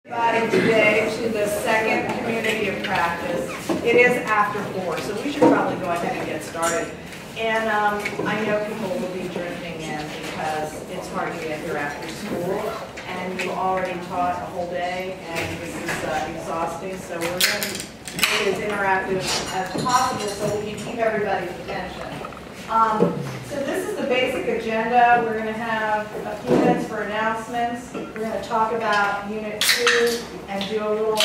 Everybody today to the second community of practice. It is after 4, so we should probably go ahead and get started. And I know people will be drifting in because it's hard to get here after school, and you've already taught a whole day, and this is exhausting. So we're going to make it as interactive as possible so we can keep everybody's attention. So this is the basic agenda. We're going to have a few minutes for announcements. We're going to talk about Unit 2 and do a little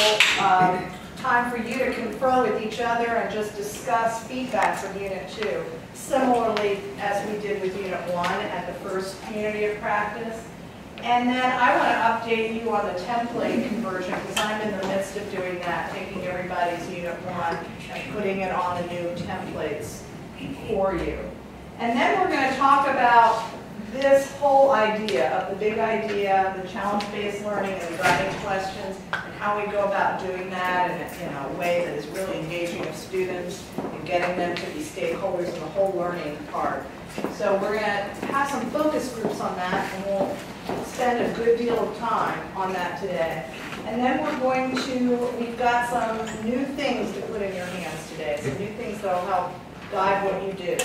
time for you to confer with each other and just discuss feedback from Unit 2, similarly as we did with Unit 1 at the first community of practice. And then I want to update you on the template conversion because I'm in the midst of doing that, taking everybody's Unit 1 and putting it on the new templates for you. And then we're going to talk about this whole idea of the big idea, the challenge-based learning and the guiding questions, and how we go about doing that in a way that is really engaging of students and getting them to be stakeholders in the whole learning part. So we're going to have some focus groups on that, and we'll spend a good deal of time on that today. And then we've got some new things to put in your hands today, some new things that will help guide what you do.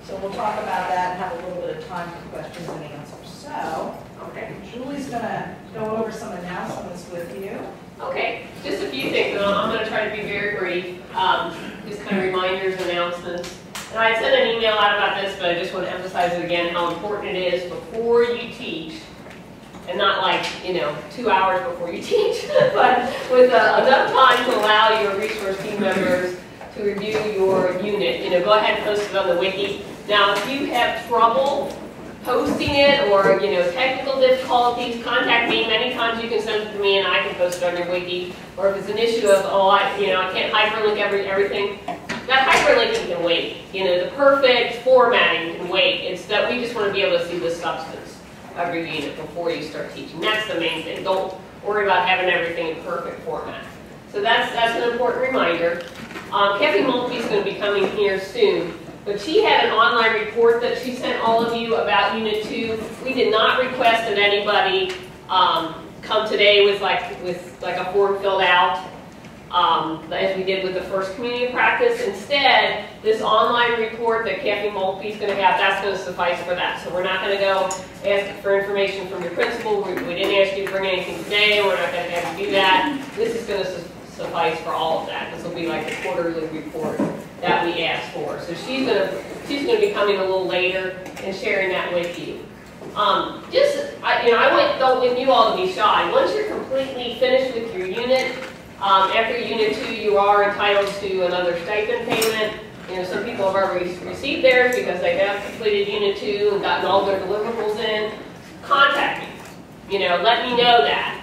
So we'll talk about that and have a little bit of time for questions and answers. So, okay, Julie's going to go over some announcements with you. Okay, just a few things, and I'm going to try to be very brief. Just kind of reminders, announcements. And I sent an email out about this, but I just want to emphasize it again, how important it is before you teach, and not like, 2 hours before you teach, but with enough time to allow your resource team members to review your unit. Go ahead and post it on the wiki. Now, if you have trouble posting it or, technical difficulties, contact me. Many times you can send it to me and I can post it on your wiki. Or if it's an issue of, I can't hyperlink everything, that hyperlinking can wait. The perfect formatting can wait. It's that we just want to be able to see the substance of your unit before you start teaching. That's the main thing. Don't worry about having everything in perfect format. So that's an important reminder. Kathy Mulkey is going to be coming here soon. But she had an online report that she sent all of you about Unit 2. We did not request that anybody come today with like a form filled out, as we did with the first community practice. Instead, this online report that Kathy Mulkey is going to have, that's going to suffice for that. So we're not going to go ask for information from your principal. We didn't ask you to bring anything today. We're not going to have you do that. This is going to suffice for all of that. This will be like the quarterly report that we asked for. So she's going to be coming a little later and sharing that with you. I don't want you all to be shy. Once you're completely finished with your unit, after Unit 2, you are entitled to another stipend payment. Some people have already received theirs because they have completed Unit 2 and gotten all their deliverables in. Contact me. Let me know that.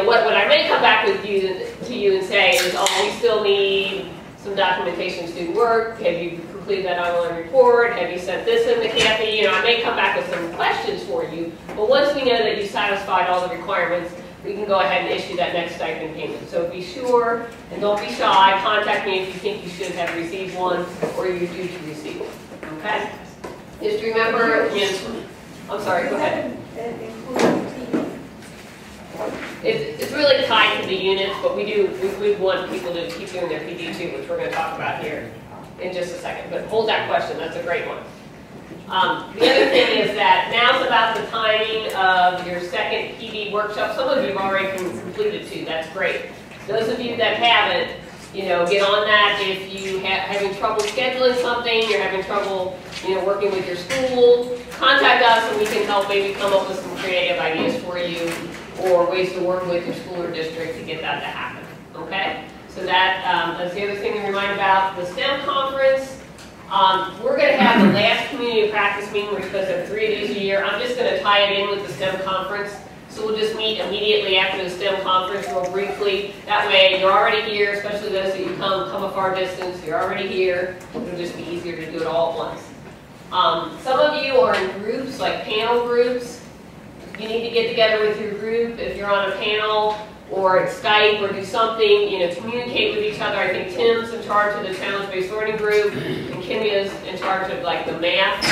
What I may come back to you and say is, we still need some documentation student work. Have you completed that online report? Have you sent this in to Kathy? I may come back with some questions for you, but once we know that you satisfied all the requirements, we can go ahead and issue that next stipend payment. So be sure and don't be shy. Contact me if you think you should have received one or you're due to receive one. Okay? Just remember, I'm sorry, go ahead. It's really tied to the units, but we want people to keep doing their PD too, which we're going to talk about here in just a second. But hold that question, that's a great one. The other thing is that now's about the timing of your second PD workshop. Some of you have already completed 2, that's great. Those of you that haven't, get on that. If you having trouble scheduling something, you're having trouble, working with your school, contact us and we can help maybe come up with some creative ideas for you or ways to work with your school or district to get that to happen, okay? So that's the other thing to remind about. The STEM conference, we're going to have the last community practice meeting. We're supposed to have 3 of these a year. I'm just going to tie it in with the STEM conference. So we'll just meet immediately after the STEM conference real briefly. That way you're already here, especially those that you come a far distance. You're already here. It'll just be easier to do it all at once. Some of you are in groups, like panel groups. You need to get together with your group. If you're on a panel or Skype or do something, communicate with each other. I think Tim's in charge of the challenge-based learning group, and Kimya's in charge of like the math,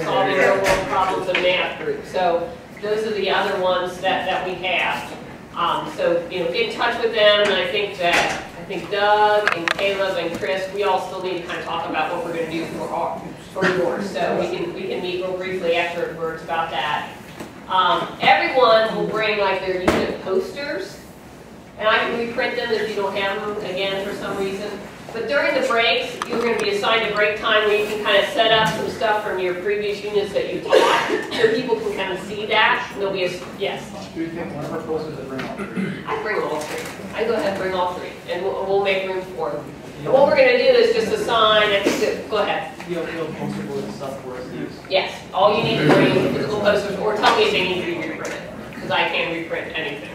solving real-world problems in math group. So those are the other ones that we have. So, you know, get in touch with them, and I think Doug and Caleb and Chris, we all still need to kind of talk about what we're going to do for yours. So we can meet real briefly afterwards about that. Everyone will bring like their unit posters, and I can reprint them if you don't have them again for some reason. But during the breaks, you're going to be assigned a break time where you can kind of set up some stuff from your previous units that you taught, so people can kind of see that. And there'll be a, yes? Do you think one of our posters will bring all three? I bring all three. I go ahead and bring all three, and we'll make room for them. And what we're going to do is just assign, go ahead. You'll poster board and stuff for us to use? Yes, all you need to bring is physical posters, or tell me if they need to be reprinted, because I can't reprint anything.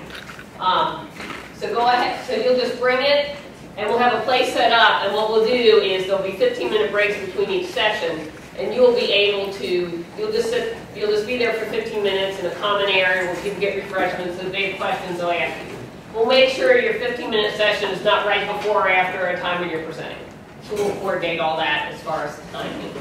So go ahead, so you'll just bring it, and we'll have a place set up, and what we'll do is there'll be 15-minute breaks between each session, and you'll be able to, you'll just be there for 15 minutes in a common area where people get refreshments, so if they have questions, they'll ask you. We'll make sure your 15-minute session is not right before or after a time when you're presenting. So we'll coordinate all that as far as the timing.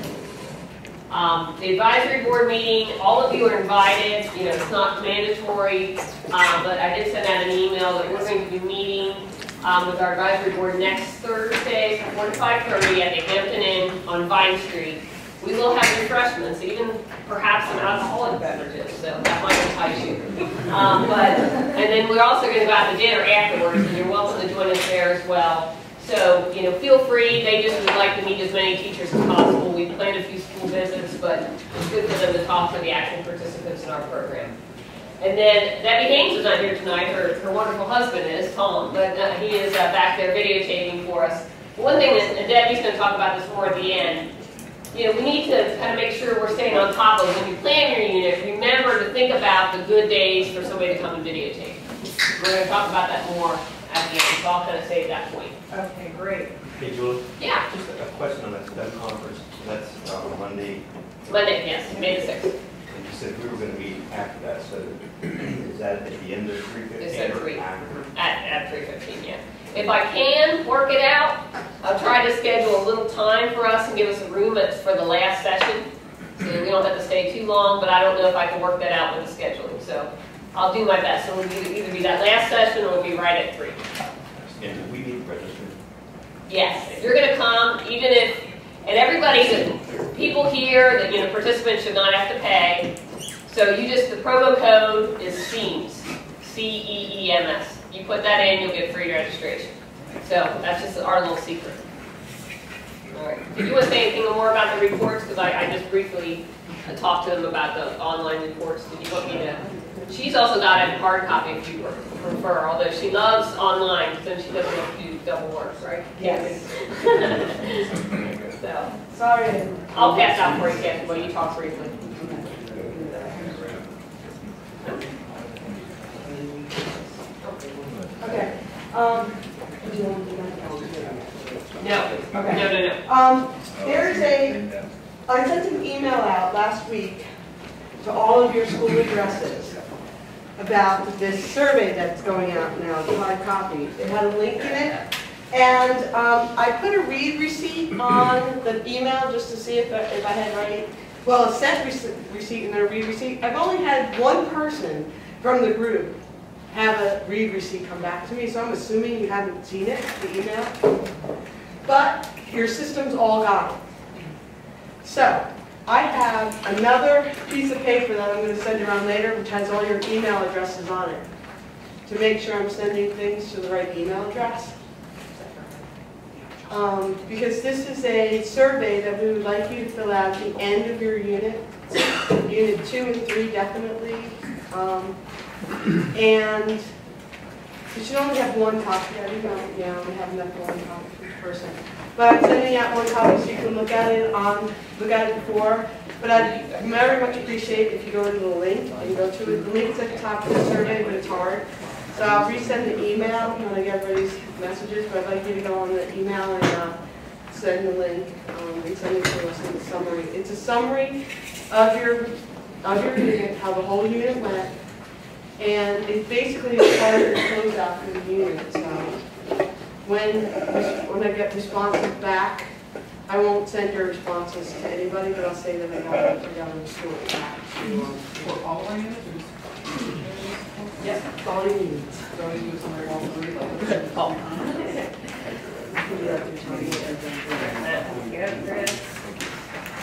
The advisory board meeting, all of you are invited. You know, it's not mandatory, but I did send out an email that we're going to be meeting with our advisory board next Thursday from 1 to 5:30 at the Hampton Inn on Vine Street. We will have refreshments, even perhaps some alcoholic beverages, so that might entice you. And then we're also going to go out to dinner afterwards, and you're welcome to join us there as well. So, you know, feel free. They just would like to meet as many teachers as possible. We planned a few school visits, but it's good for them to talk to the actual participants in our program. And then Debbie Haynes is not here tonight. Her wonderful husband is, Tom, but he is back there videotaping for us. One thing that, and Debbie's going to talk about this more at the end, you know, we need to kind of make sure we're staying on top of when you plan your unit, remember to think about the good days for somebody to come and videotape. We're going to talk about that more at the end, so I'll kind of save that point. Okay, great. Hey, Julie. Yeah. Just a question on that STEM conference. That's Monday. Monday, yes, May the 6th. And you said we were going to meet after that, so is that at the end of 3:15 It's at or 3. after? At 3:15, yeah. If I can work it out, I'll try to schedule a little time for us and give us a room for the last session. So we don't have to stay too long, but I don't know if I can work that out with the scheduling. So I'll do my best. So it'll either be that last session or it'll be right at 3. And do we need to register? Yes, if you're going to come, even if, and everybody, people here, that, you know, participants should not have to pay. So you just, the promo code is CEEMS, C-E-E-M-S. You put that in, you'll get free registration. So that's just our little secret. All right. Did you want to say anything more about the reports? Because I just briefly talked to them about the online reports. Did you want me to? She's also got a hard copy if you prefer, although she loves online, then she doesn't want to do double work, right? Yes. So, Sorry. I'll pass out for you, Kathy, while you talk briefly. Okay. Do you want to do that? No. Okay. No. There's I sent an email out last week to all of your school addresses about this survey that's going out now, the hard copy. It had a link in it. And I put a read receipt on the email just to see if I had right. Well, a sent receipt and then a read receipt. I've only had one person from the group have a read receipt come back to me, so I'm assuming you haven't seen it, the email. But your systems all got it. So I have another piece of paper that I'm going to send around later, which has all your email addresses on it, to make sure I'm sending things to the right email address. Because this is a survey that we would like you to fill out at the end of your unit. Unit 2 and 3 definitely. And you should only have one copy. I only have enough for one copy for each person. But I'm sending out one copy so you can look at it before. But I'd very much appreciate if you go to the link and go to it. The link's at the top of the survey, but it's hard. So I'll resend the email when I get everybody's messages, but I'd like you to go on the email and send the link and send it to us in the summary. It's a summary of your unit, how the whole unit went, and it basically is part of the closeout for the unit. So when I get responses back, I won't send your responses to anybody, but I'll say that I got them to report back to For all our units? Yep, that's all you need. So you do something all three, like. Oh. You can do that through Tony and then Good, Chris.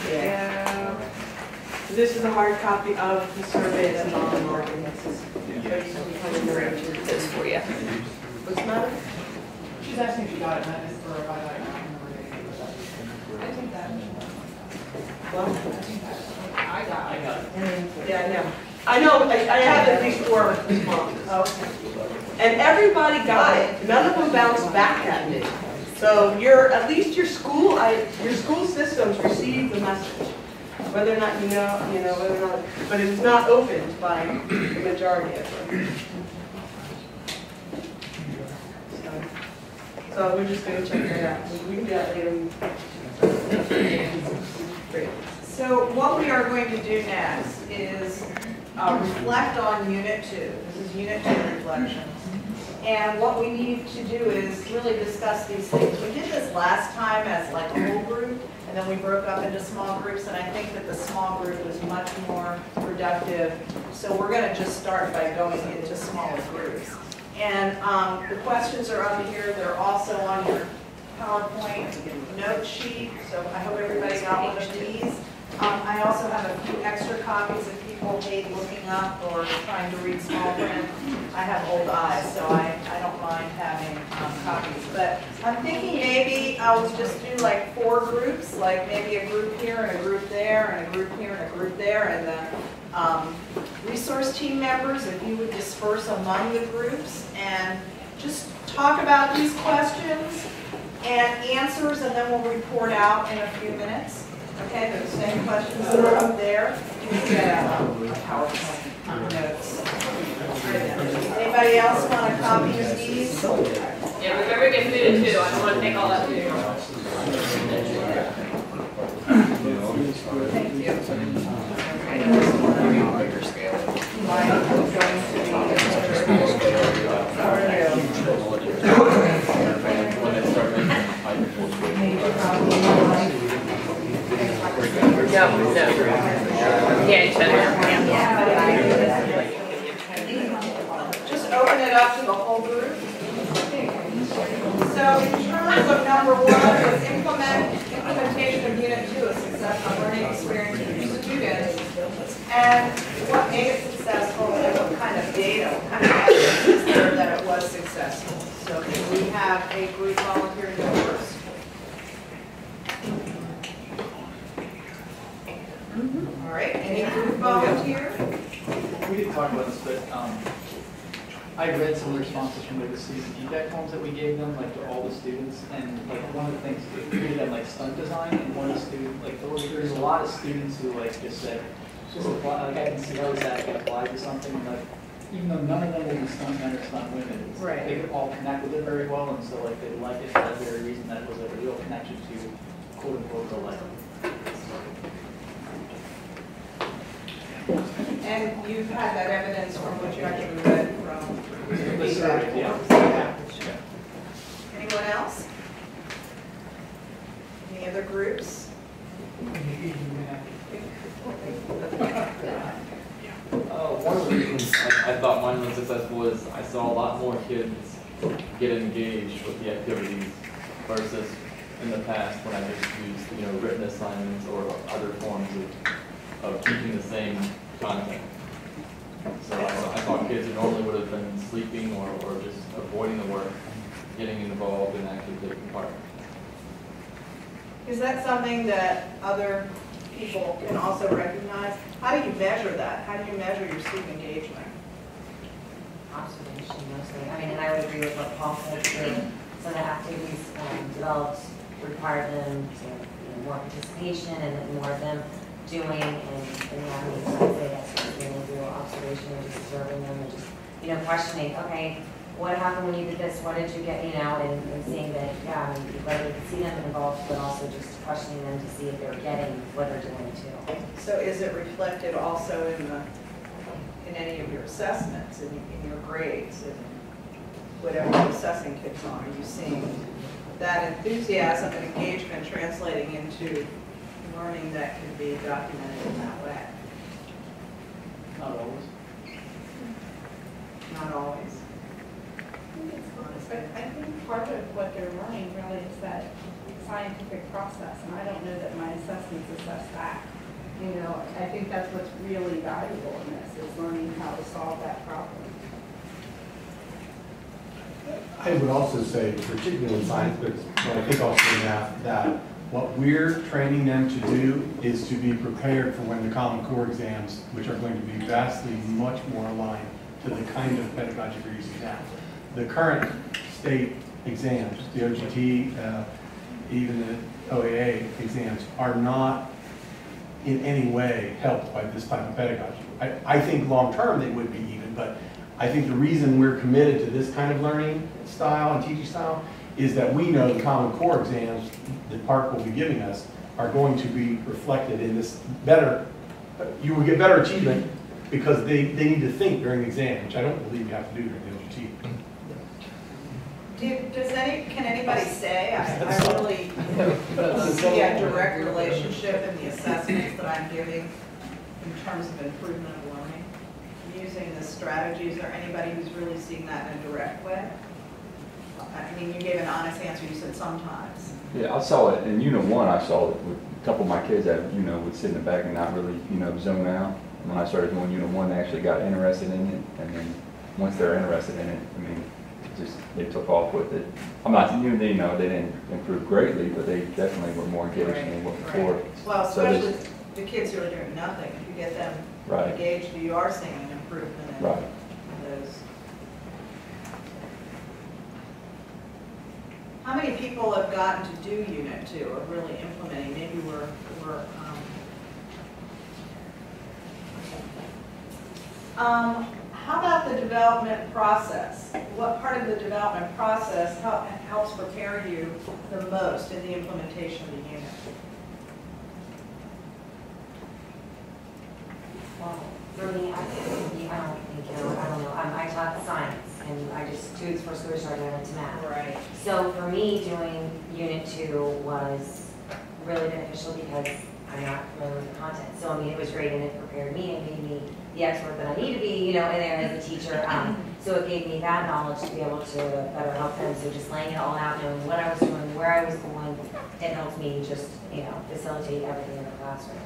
Yeah. So this is a hard copy of the survey that's online. This for you. What's the matter? She's asking if you got it, and that is for, I don't remember anything about that. I think that, Well, I got it. yeah, I know, I had at least 4 responses. Okay. And everybody got it. None of them bounced back at me. So at least your school systems received the message. Whether or not whether or not, but it was not opened by the majority of them. So we're just going to check that out. We can do that later. Great. So what we are going to do next is reflect on Unit 2. This is Unit 2 reflections. And what we need to do is really discuss these things. We did this last time as like a whole group, and then we broke up into small groups, and I think that the small group was much more productive. So we're going to just start by going into smaller groups. And the questions are up here. They're also on your PowerPoint note sheet, so I hope everybody got one of these. I also have a few extra copies if people hate looking up or trying to read small print. I have old eyes, so I don't mind having copies. But I'm thinking maybe I'll just do like 4 groups, like maybe a group here and a group there and a group here and a group there. And the resource team members, if you would disperse among the groups and just talk about these questions and answers, and then we'll report out in a few minutes. Okay, the same questions that are up there. You can get a PowerPoint notes. Anybody else want a copy of these? Yeah, remember to get food too. I don't want to take all that food. Thank you. No. Yeah, each other. Just open it up to the whole group. So in terms of number 1, is implementation of Unit 2 a successful learning experience for your students, and what made it successful, and what kind of data, what kind of evidence is there that it was successful. So can we have a group volunteer to go first? All right, any group volunteer? We didn't talk about this, but I read some responses from like the student feedback forms that we gave them, like to all the students, and like one of the things we gave them like stunt design, and one of the students, like there's a lot of students who like just said, just apply, like I can see how that can apply to something, like even though none of them will be stunt men or stunt women, it's, Right. they could all connect with it very well, and so like they like it for that very reason that it was like a real connection to quote unquote the like. And you've had that evidence from what you actually read from The survey, yeah. Anyone else? Any other groups? One of the reasons I thought mine was successful is I saw a lot more kids get engaged with the activities versus in the past when I just used written assignments or other forms of teaching the same content. So I thought kids who normally would have been sleeping or just avoiding the work, getting involved and actually taking part. Is that something that other people can also recognize? How do you measure that? How do you measure your student engagement? Observation mostly. I mean, and I would agree with what Paul said too. Some of the activities developed required them to more participation and more of them doing and having, so I'd say that's what they do, observation and just observing them and just, questioning, okay, what happened when you did this? What did you get, and seeing that, yeah, I mean, whether you could see them involved, but also just questioning them to see if they're getting what they're doing too. So is it reflected also in any of your assessments, in your grades, and whatever you're assessing kids on? Are you seeing that enthusiasm and engagement translating into learning that can be documented in that way? Not always. Not always. But I think part of what they're learning really is that scientific process, and I don't know that my assessments assess that. You know, I think that's what's really valuable in this, is learning how to solve that problem. I would also say, particularly in science, but I think also in math, that what we're training them to do is to be prepared for when the Common Core exams, which are going to be vastly much more aligned to the kind of pedagogy we're using now. The current state exams, the OGT, even the OAA exams, are not in any way helped by this type of pedagogy. I think long-term they would be even, but I think the reason we're committed to this kind of learning style and teaching style is that we know the Common Core exams that Park will be giving us are going to be reflected in this better, you will get better achievement because they need to think during the exam, which I don't believe you have to do during the OGT. Can anybody say, I really see a direct relationship in the assessments that I'm giving in terms of improvement of learning, using the strategy? Is there anybody who's really seeing that in a direct way? I mean, you gave an honest answer, you said sometimes. Yeah, I saw it in Unit 1. I saw it with a couple of my kids that, would sit in the back and not really, zone out. And when I started doing Unit 1, they actually got interested in it. And then once they're interested in it, they took off with it. I'm not, they didn't improve greatly, but they definitely were more engaged than they were before. Well, especially the kids who are doing nothing. If you get them engaged, you are seeing an improvement in those. How many people have gotten to do Unit 2 or really implementing? Maybe we're how about the development process? What part of the development process helps prepare you the most in the implementation of the unit? Well, for me, I don't know. I taught science, and I just 2 weeks before school started, I went to math. Right. So for me, doing Unit 2 was really beneficial because I'm not familiar with the content. So I mean, it was great, and it prepared me and made me the expert that I need to be, in there as a teacher. So it gave me that knowledge to be able to better help them. So just laying it all out, knowing what I was doing, where I was going, it helped me just, facilitate everything in the classroom.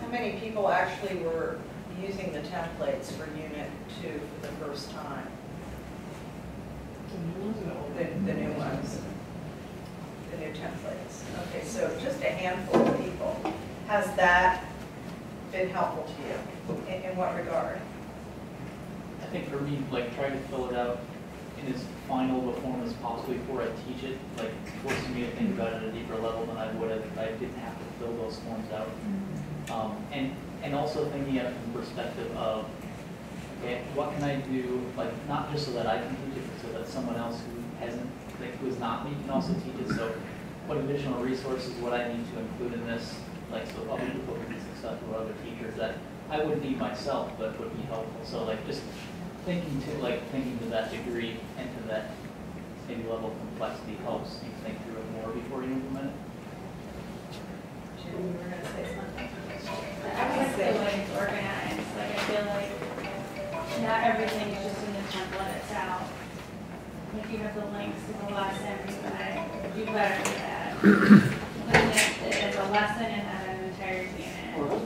How many people actually were using the templates for Unit 2 for the first time? The new ones, the new templates. Okay, so just a handful of people. Has that been helpful to you? In what regard? I think for me, trying to fill it out in as final of a form as possible before I teach it, forcing me to think about it at a deeper level than I would have if I didn't have to fill those forms out. And also thinking of it from the perspective of, okay, what can I do, not just so that I can teach it, but so that someone else who hasn't, who is not me can also teach it. So what additional resources would I need to include in this, so other people can be successful, or other teachers that I wouldn't need myself, but would be helpful. So just thinking to that degree and to that maybe level of complexity helps you think through it more before you implement it. Jim, you were going to say something? I just feel like it's organized. I feel like not everything is just in the template itself. If you have the links to the lesson, you better do that. Putting it as a lesson and not an entire unit.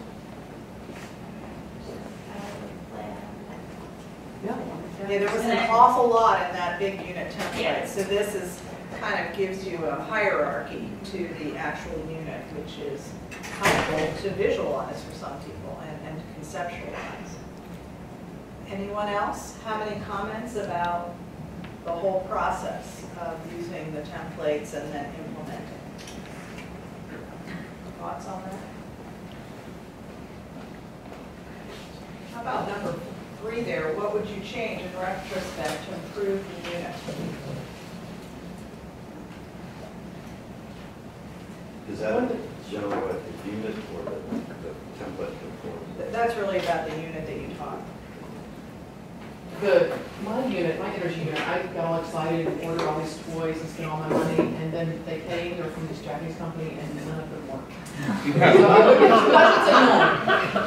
Yeah, there was an awful lot in that big unit template. Yes. So this kind of gives you a hierarchy to the actual unit, which is helpful to visualize for some people and to conceptualize. Anyone else have any comments about the whole process of using the templates and then implementing? Thoughts on that? How about number 3 there? What would you change in retrospect to improve the unit? Is that generally what the unit or the template conforms? That's really about the unit that you taught. my energy unit, I got all excited and ordered all these toys and spent all my money, and then they came, they were from this Japanese company, and none of them worked. So I looked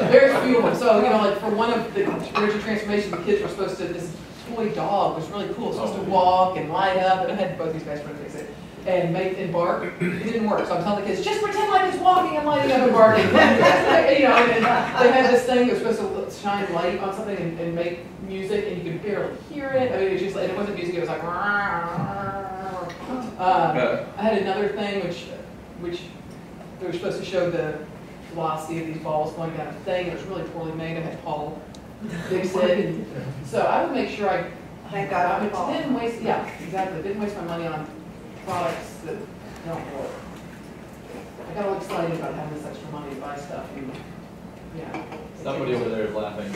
at very few of them. So, you know, like for one of the energy transformations, the kids were supposed to, this toy dog was really cool, supposed to walk and light up, and I had both these guys trying to fix it. And make and bark, it didn't work. So I'm telling the kids, just pretend like it's walking and lighting up and barking. You know, and they had this thing that was supposed to shine light on something and make music, and you could barely hear it. I mean, it was just, and it wasn't music, it was like, I had another thing which they were supposed to show the velocity of these balls going down a thing. It was really poorly made. I had Paul fix it. So I would make sure Thank God for Paul. didn't waste, yeah, exactly. Didn't waste my money on products that don't work. I got all excited about having this extra money to buy stuff. And, yeah. Somebody over there is laughing.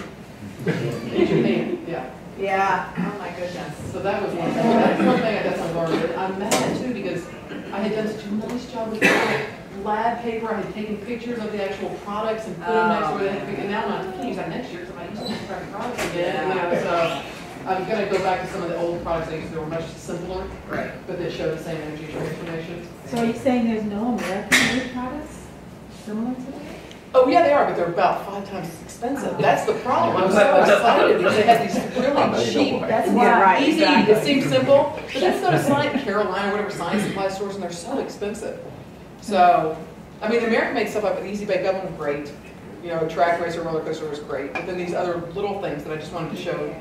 Yeah. Yeah, oh my goodness. So that was one thing. That's one thing I definitely learned. I'm mad too because I had done such a nice job with the lab paper. I had taken pictures of the actual products and put them next to it. And now I'm not going to use that next year because I might use those crappy products again. You know, so I'm going to go back to some of the old products I used. They were much simpler, right? But they show the same energy transformations. So are you saying there's no American-made products similar to that? Oh yeah, they are, but they're about 5 times as expensive. That's the problem. I'm so excited because they had these really cheap, That's Yeah, right, easy. exactly. It seems simple, but then go to Science Carolina, whatever science supply stores, and they're so expensive. So, I mean, the American-made stuff, like the Easy Bake Oven, was great. You know, Track Racer roller coaster was great. But then these other little things that I just wanted to show,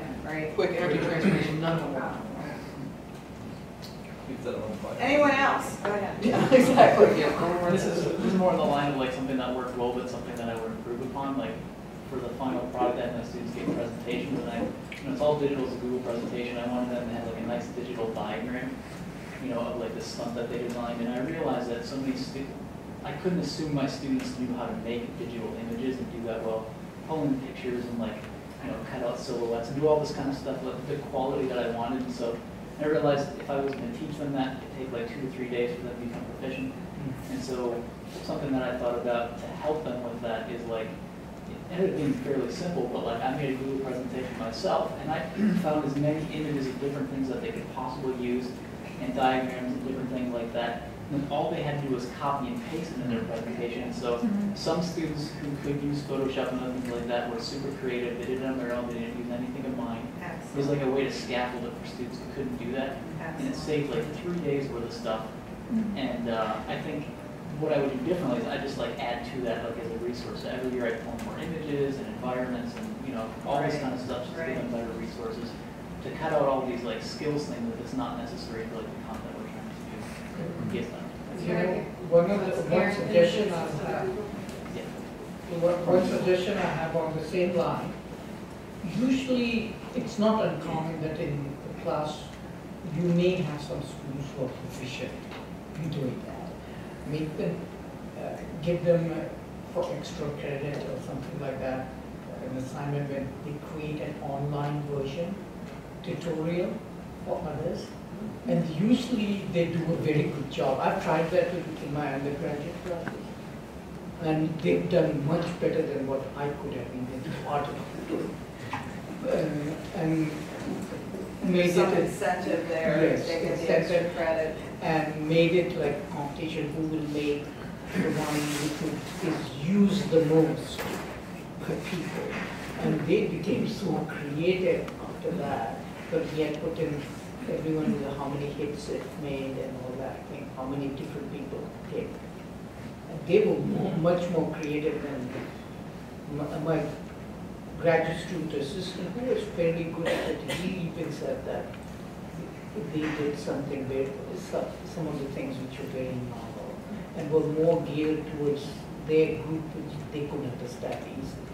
quick energy transformation, none of them work. Anyone else? Go ahead. Yeah, exactly. This is more in the line of like something that worked well, but something that I would improve upon. Like for the final product, I had my students give presentations, and it's all digital as a Google presentation. I wanted them to have like a nice digital diagram, of like the stuff that they designed. And I realized that so many students, I couldn't assume my students knew how to make digital images and do that well, pull in pictures and like, cut out silhouettes and do all this kind of stuff, like the quality that I wanted. And so I realized if I was going to teach them that, it'd take like 2 to 3 days for them to become proficient. And so something that I thought about to help them with that is like, it ended up being fairly simple, but like I made a Google presentation myself, and I found as many images of different things that they could possibly use, and diagrams and different things like that. And all they had to do was copy and paste into their presentation. And so some students who could use Photoshop and other things like that were super creative. They did it on their own. They didn't use anything of mine. It was like a way to scaffold it for students who couldn't do that. And it saved like 3 days worth of stuff. And I think what I would do differently is I just like add to that like as a resource. So every year I pull more images and environments and all this kind of stuff just to give them better resources to cut out all these like skills things that it's not necessary for like the content we're trying to do. Yes, one suggestion I have. One suggestion I have on the same line. Usually, it's not uncommon that in the class you may have some students who are proficient in doing that. Make them, give them for extra credit or something like that, an assignment when they create an online version tutorial for others. And usually they do a very good job. I've tried that in my undergraduate classes. And they've done much better than what I could have even thought of doing. And made Some it incentive there, yes, they get the extra credit. And made it like a competition who will make the one who is used the most by people. And they became so creative after that, but yet put in everyone knew how many hits it made and all that thing, how many different people came. And they were much more creative than my graduate student assistant, who was fairly good at it. He even said that they did something very, some of the things which were very novel and were more geared towards their group, which they could understand easily.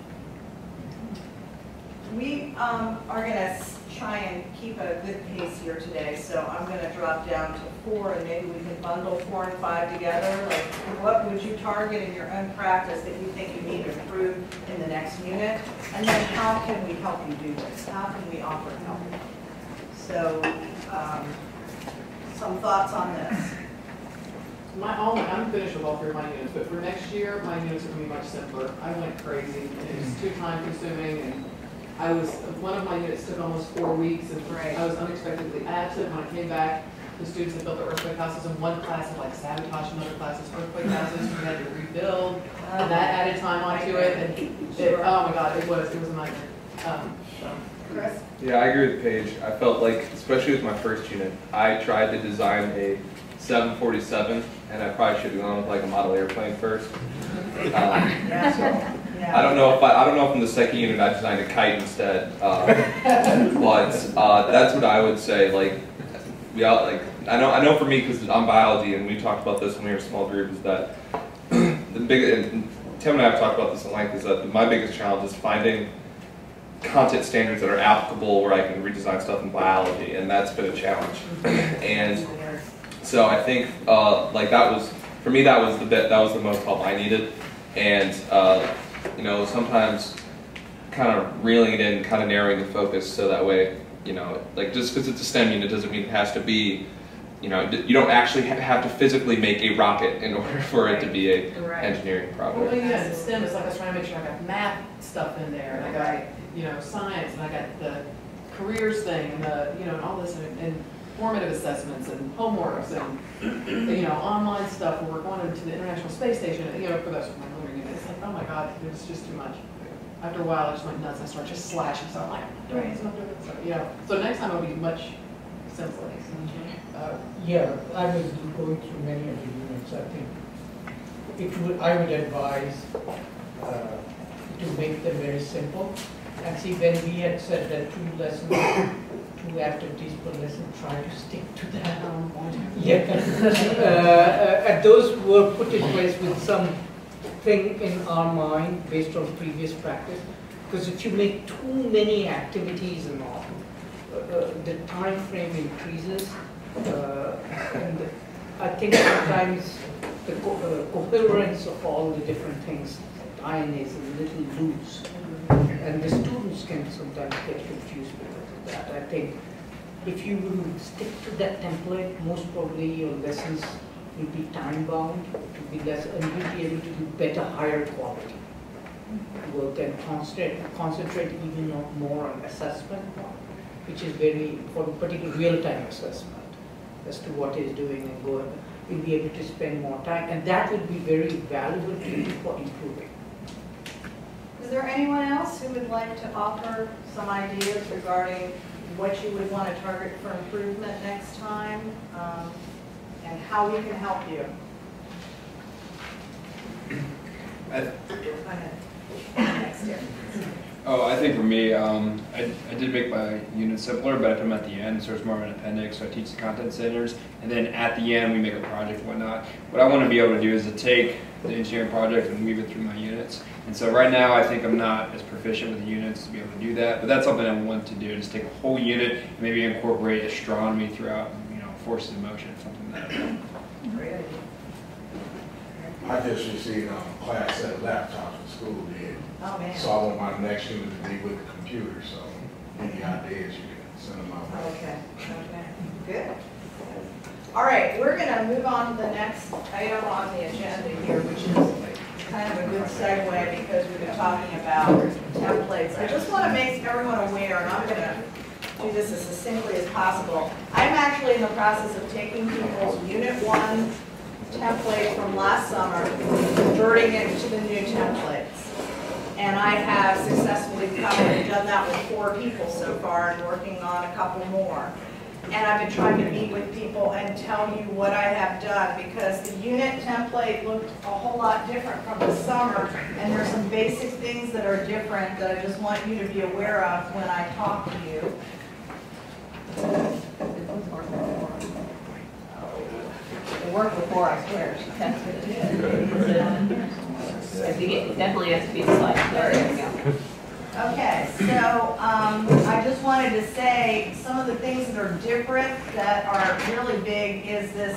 We are going to try and keep a good pace here today, so I'm going to drop down to 4, and maybe we can bundle 4 and 5 together. Like, what would you target in your own practice that you think you need to improve in the next unit? And then how can we help you do this? How can we offer help? So, some thoughts on this? I'm finished with all 3 of my units, but for next year, my units are going to be much simpler. I went crazy, and it's too time consuming, and one of my units took almost 4 weeks, and I was unexpectedly absent. When I came back, the students had built their earthquake houses, and one class had like sabotaged another class's earthquake houses. We had to rebuild, and that added time onto it. And oh my God, it was a nightmare. Chris? Yeah, I agree with Paige. I felt like, especially with my first unit, I tried to design a 747, and I probably should have gone with like a model airplane first. I don't know if in the second unit I designed a kite instead, but that's what I would say. Like, I know for me, because I'm biology, and we talked about this when we were a small group, is that and Tim and I have talked about this at length, is that my biggest challenge is finding content standards that are applicable where I can redesign stuff in biology, and that's been a challenge. And so I think like that was, for me, that was the most help I needed. And you know, sometimes kind of reeling it in, kind of narrowing the focus, so that way, you know, like just because it's a STEM unit doesn't mean it has to be, you know, you don't actually have to physically make a rocket in order for it to be a engineering project. Well, yeah, in STEM, it's like I was trying to make sure I got math stuff in there, and I got, you know, science, and I got the careers thing, and the, you know, and all this, and formative assessments, and homeworks, and, you know, online stuff, where we're going into the International Space Station, you know, for those of my lunar unit. It's like, oh my God, it was just too much. After a while, I just went nuts. I started just slashing, so I'm like, I'm doing this, I'm doing this. So, you know, so next time it'll be much simpler. Yeah, I was going through many of the units. I think I would advise to make them very simple. And see, when we had said that 2 lessons, 2 activities per lesson, try to stick to that. Yeah, and those were put in place with some thing in our mind based on previous practice. Because if you make too many activities and all, the time frame increases. And I think sometimes the coherence of all the different things, time is a little loose. And the students can sometimes get confused because of that. I think if you will stick to that template, most probably your lessons will be time bound, to be less, and you'll be able to do better, higher quality work and concentrate even more on assessment, which is very important, particularly real-time assessment as to what is doing, and go, you'll be able to spend more time, and that will be very valuable to you for improving. Is there anyone else who would like to offer some ideas regarding what you would want to target for improvement next time, and how we can help you? Go ahead. Next year. Oh, I think for me, I did make my unit simpler, but I put them at the end, so it's more of an appendix, so I teach the content standards, and then at the end we make a project and whatnot. What I want to be able to do is to take the engineering project and weave it through my units. And so right now I think I'm not as proficient with the units to be able to do that, but that's something I want to do, just take a whole unit and maybe incorporate astronomy throughout, you know, forces of motion, something like that. Great idea. I just received a class set of laptops for school did. Oh, man. So I want my next unit to be with the computer, so any ideas you can send them my way. Okay, okay, good. All right, we're going to move on to the next item on the agenda here, which is kind of a good segue because we've been talking about templates. I just want to make everyone aware, and I'm going to do this as succinctly as possible. I'm actually in the process of taking people's Unit 1 template from last summer, converting it to the new templates. And I have successfully probably done that with 4 people so far and working on a couple more. And I've been trying to meet with people and tell you what I have done, because the unit template looked a whole lot different from the summer, and there's some basic things that are different that I just want you to be aware of when I talk to you. It worked before, I swear. That's what it is. I think it definitely has to be slight. There we go. Okay, so I just wanted to say some of the things that are different that are really big is this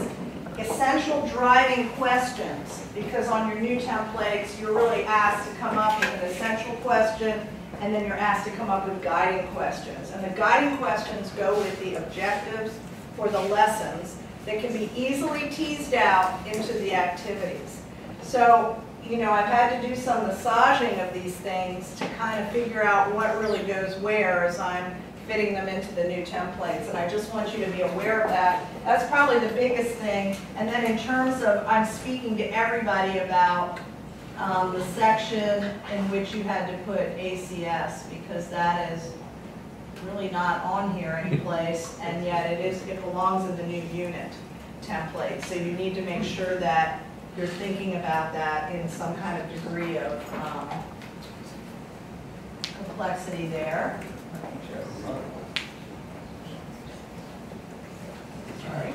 essential driving questions, because on your new templates you're really asked to come up with an essential question, and then you're asked to come up with guiding questions. And the guiding questions go with the objectives for the lessons that can be easily teased out into the activities. So you know, I've had to do some massaging of these things to kind of figure out what really goes where as I'm fitting them into the new templates, and I just want you to be aware of that. That's probably the biggest thing. And then in terms of, I'm speaking to everybody about the section in which you had to put ACS, because that is really not on here anyplace, and yet it belongs in the new unit template. So you need to make sure that you're thinking about that in some kind of degree of complexity there. Sorry.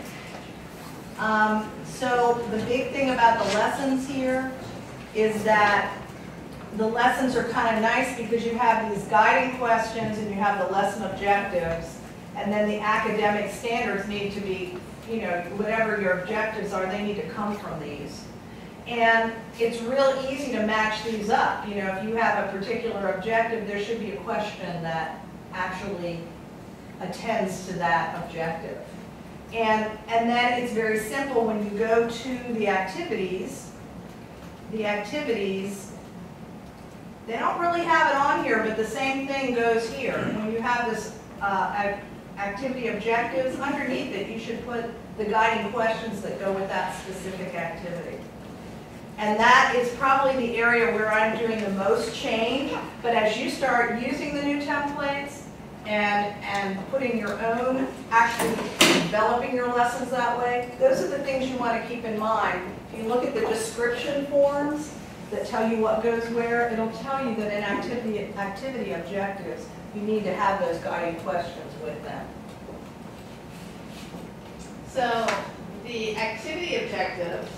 So the big thing about the lessons here is that the lessons are kind of nice because you have these guiding questions and you have the lesson objectives, and then the academic standards need to be, you know, whatever your objectives are, they need to come from these. And it's real easy to match these up. You know, if you have a particular objective, there should be a question that actually attends to that objective. And then it's very simple when you go to the activities, they don't really have it on here, but the same thing goes here. When you have this activity objectives, underneath it you should put the guiding questions that go with that specific activity. And that is probably the area where I'm doing the most change, but as you start using the new templates and putting your own, actually developing your lessons that way, those are the things you want to keep in mind. If you look at the description forms that tell you what goes where, it'll tell you that in activity objectives, you need to have those guiding questions with them. So the activity objectives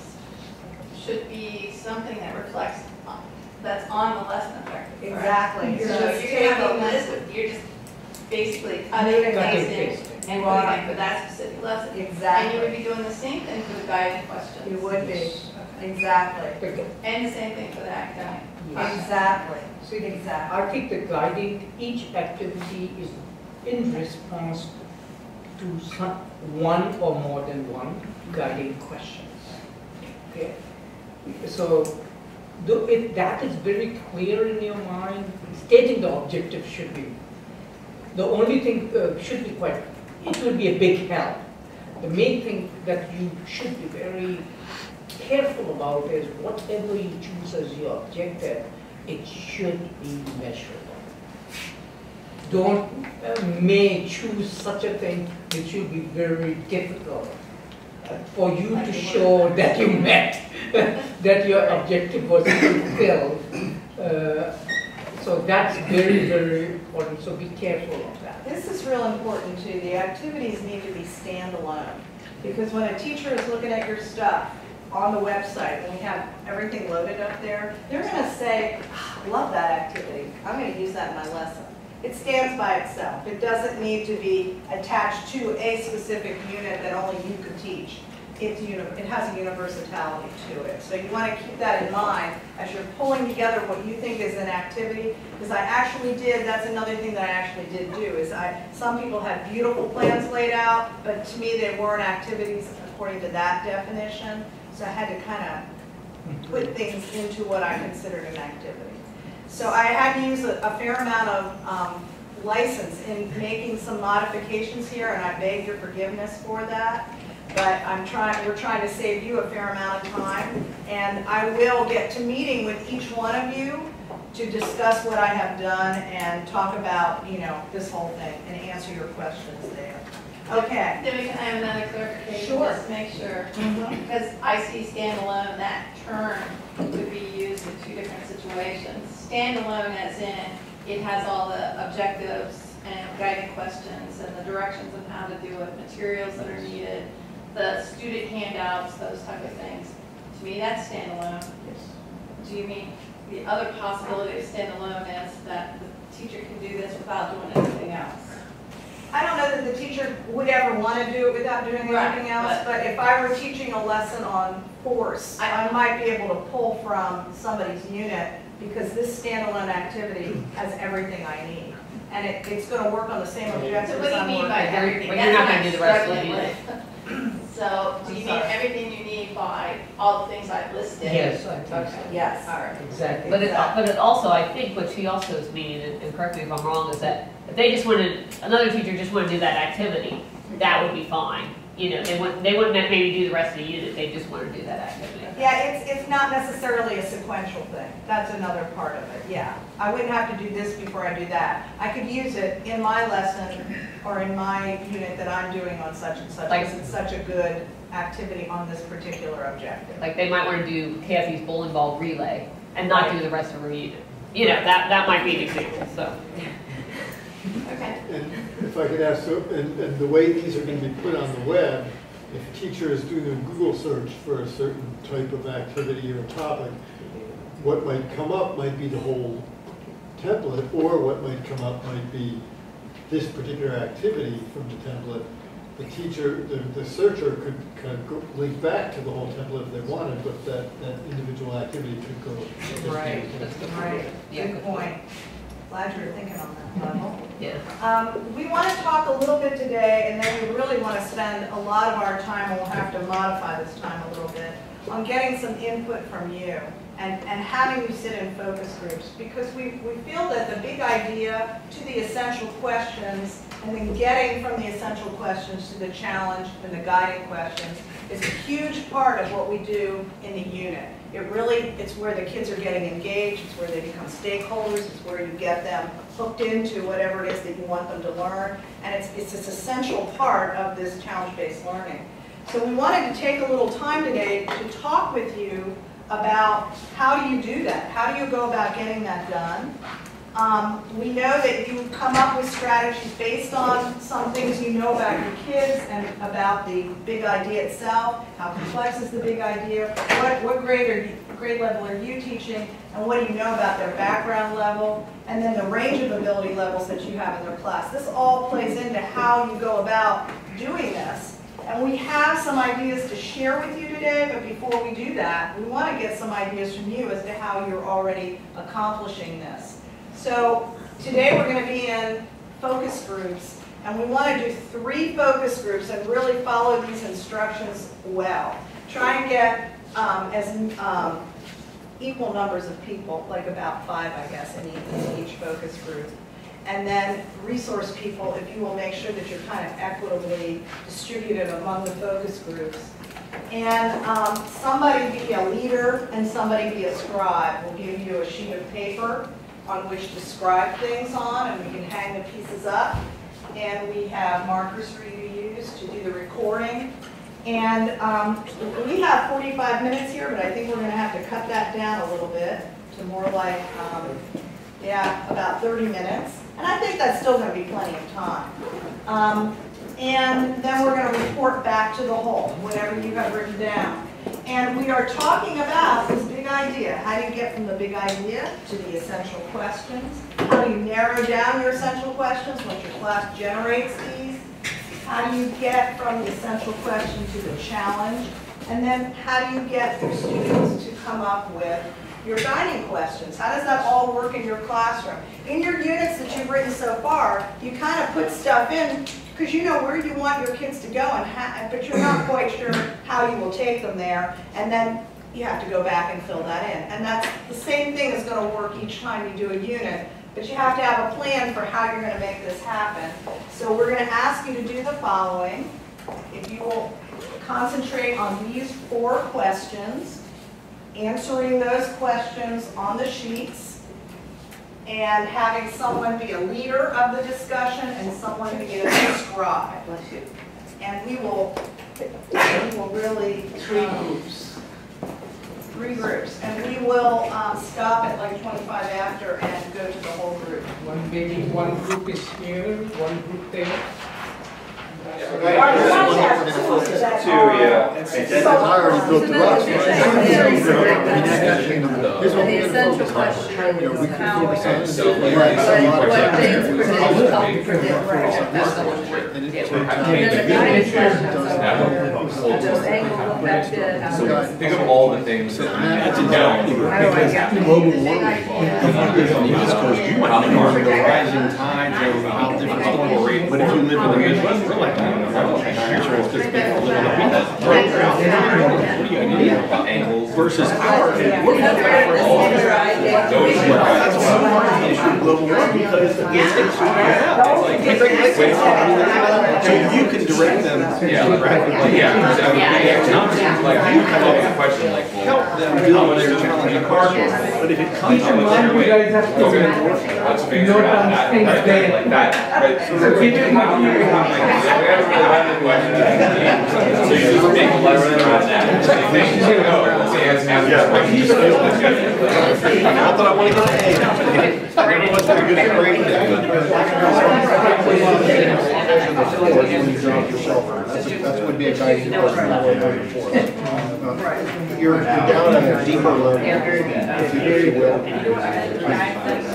should be something that reflects, that's on the lesson objective. Exactly. Right? You're So just you're gonna have a taking list of, you're just basically cutting and pasting and putting it for that specific lesson. Exactly. And you would be doing the same thing for the guiding questions. You would be. Exactly. And the same thing for the academic. Exactly. See, Exactly. I think the guiding, each activity is in response to one or more than one guiding questions. Okay? So, if that is very clear in your mind, stating the objective should be, the only thing should be quite, it will be a big help. The main thing that you should be very careful about is whatever you choose as your objective, it should be measurable. Don't may choose such a thing which will be very difficult for you to show that you met, that your objective was fulfilled. So that's very, very important, so be careful of that. This is real important too. The activities need to be standalone, because when a teacher is looking at your stuff on the website, and we have everything loaded up there, they're going to say, I love that activity. I'm going to use that in my lesson. It stands by itself. It doesn't need to be attached to a specific unit that only you could teach. It has a universality to it. So you want to keep that in mind as you're pulling together what you think is an activity. Because I actually did, that's another thing that I actually did do, is some people had beautiful plans laid out, but to me they weren't activities according to that definition. So I had to kind of put things into what I considered an activity. So I had to use a fair amount of license in making some modifications here, and I beg your forgiveness for that. But we're trying to save you a fair amount of time, and I will get to meeting with each one of you to discuss what I have done and talk about, you know, this whole thing and answer your questions there. Okay. Debbie, can I have another clarification? Sure. Just to make sure. Because I see standalone, that term could be used in two different situations. Standalone as in, it has all the objectives and guiding questions and the directions on how to do it, materials that are needed, the student handouts, those type of things. To me, that's standalone. Yes. Do you mean the other possibility of standalone is that the teacher can do this without doing anything else? I don't know that the teacher would ever want to do it without doing anything else, but if I were teaching a lesson on force, I might be able to pull from somebody's unit, because this standalone activity has everything I need. And it's going to work on the same objectives. So what do you mean by everything? But you're not going to do the rest of the unit. So do you mean everything you need accompanied by all the things I've listed. Yes, I think so. Okay, yes, all right. Exactly. But it also, I think what she also is meaning, and correct me if I'm wrong, is that if they just wanted, another teacher just wanted to do that activity, that would be fine. You know, they wouldn't maybe do the rest of the unit, they just want to do that activity. Yeah, it's not necessarily a sequential thing. That's another part of it, yeah. I wouldn't have to do this before I do that. I could use it in my lesson or in my unit that I'm doing on such and such, because it's such a good activity on this particular objective. Like they might want to do Kathy's bowling ball relay and not do the rest of her unit. You know, that might be an example, so. Okay. And if I could ask, so, and the way these are going to be put on the web, if a teacher is doing a Google search for a certain type of activity or topic, what might come up might be the whole template, or what might come up might be this particular activity from the template. The teacher, the searcher could kind of go, link back to the whole template if they wanted, but that individual activity could go. Right, right, good point. Glad you were thinking on that level. Yeah. We want to talk a little bit today, and then we really want to spend a lot of our time, and we'll have to modify this time a little bit, on getting some input from you and having you sit in focus groups, because we feel that the big idea to the essential questions and then getting from the essential questions to the challenge and the guiding questions is a huge part of what we do in the unit. It's where the kids are getting engaged, it's where they become stakeholders, it's where you get them hooked into whatever it is that you want them to learn, and it's this essential part of this challenge-based learning. So we wanted to take a little time today to talk with you about how do you do that? How do you go about getting that done? We know that you come up with strategies based on some things you know about your kids and about the big idea itself. How complex is the big idea? What grade level are you teaching? And what do you know about their background level? And then the range of ability levels that you have in their class. This all plays into how you go about doing this. And we have some ideas to share with you today, but before we do that, we want to get some ideas from you as to how you're already accomplishing this. So today we're going to be in focus groups, and we want to do 3 focus groups and really follow these instructions well. Try and get equal numbers of people, like about 5, I guess, in each focus group. And then resource people, if you will make sure that you're kind of equitably distributed among the focus groups. And somebody be a leader and somebody be a scribe. We'll give you a sheet of paper on which to scribe things on, and we can hang the pieces up. And we have markers for you to use to do the recording. And we have 45 minutes here, but I think we're going to have to cut that down a little bit to more like, about 30 minutes. And I think that's still going to be plenty of time. And then we're going to report back to the whole, whatever you have written down. And we are talking about this big idea. How do you get from the big idea to the essential questions? How do you narrow down your essential questions once your class generates these? How do you get from the essential question to the challenge? And then how do you get your students to come up with your guiding questions? How does that all work in your classroom? In your units that you've written so far, you kind of put stuff in because you know where you want your kids to go, but you're not quite sure how you will take them there, and then you have to go back and fill that in. And that's the same thing is going to work each time you do a unit, but you have to have a plan for how you're going to make this happen. So we're going to ask you to do the following. If you will concentrate on these 4 questions, answering those questions on the sheets, and having someone be a leader of the discussion and someone be a scribe. And we will really 3 groups. 3 groups, and we will stop at like 25 after and go to the whole group. One group is here, one group there. I already built the box. Here's what we're going to focus on. We can focus on what things predict So think of all the things that you need to know. Global warming. The rising tides and how different storms. But if you live in the Midwest, we're like, sure it's just a little bit. versus ours. We're That's where the standardized That's why I'm on the issue of global warming, because it takes you out. So you can direct them geographically. Like, you come up with a question like, well, Help them build their challenging cardboard. But if it comes from a let's figure it out. Like that. So keep it in mind. We have a random question. So you just make a lesson around that. So you think, not that I want to get paid. I never was very good at grading That's would be a guiding question for us. You're down at a deeper level, if you will.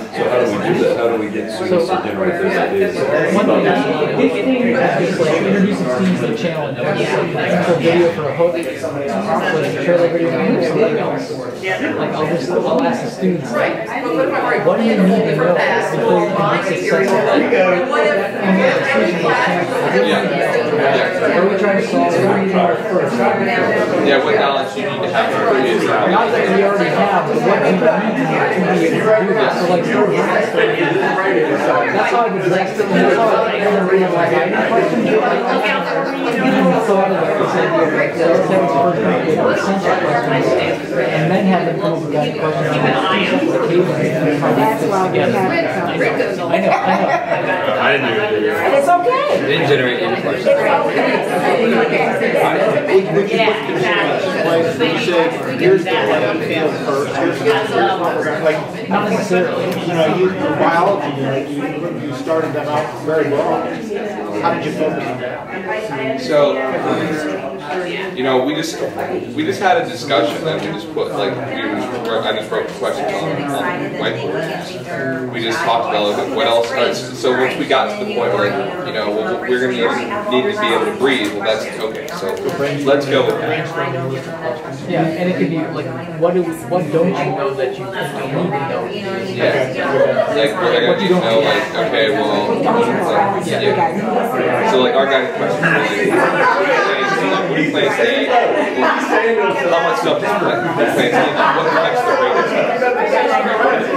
So how do we do that? How do we get students to generate those ideas? One thing is like introducing students to the challenge. Like a video for a hook, like a trailer video or something else. Like I'll ask the students, like, what do you need to know before you can be successful? What are we trying to solve? What are we doing first? Yeah, what knowledge you need to have to create that. Not that we already have, but what do you need to do this? So like, that's how I would like to, that's how I ever read my guiding question. You know, thought of it, let's have a first grade with essential questions, and then have them come up with guiding questions. That's why we have it. I know. I didn't do it. And it's okay. It didn't generate any questions. You said, here's the playing field first, here's the, like, Not necessarily. you know, you, for biology, you started them out very well. How did you focus on that? So, you know, we just had a discussion and we just put like I just wrote questions on whiteboards. We just talked about like, what else. So once we got to the point where you know well, we're going to need to be able to breathe, well that's okay. So let's go with that. Yeah, and it could be like, what don't you know that you need to know? Yeah, like we're going to know like okay, well, yeah. So like our guiding question is what do you plan to eat? How much stuff does you plan to eat? What affects the rate of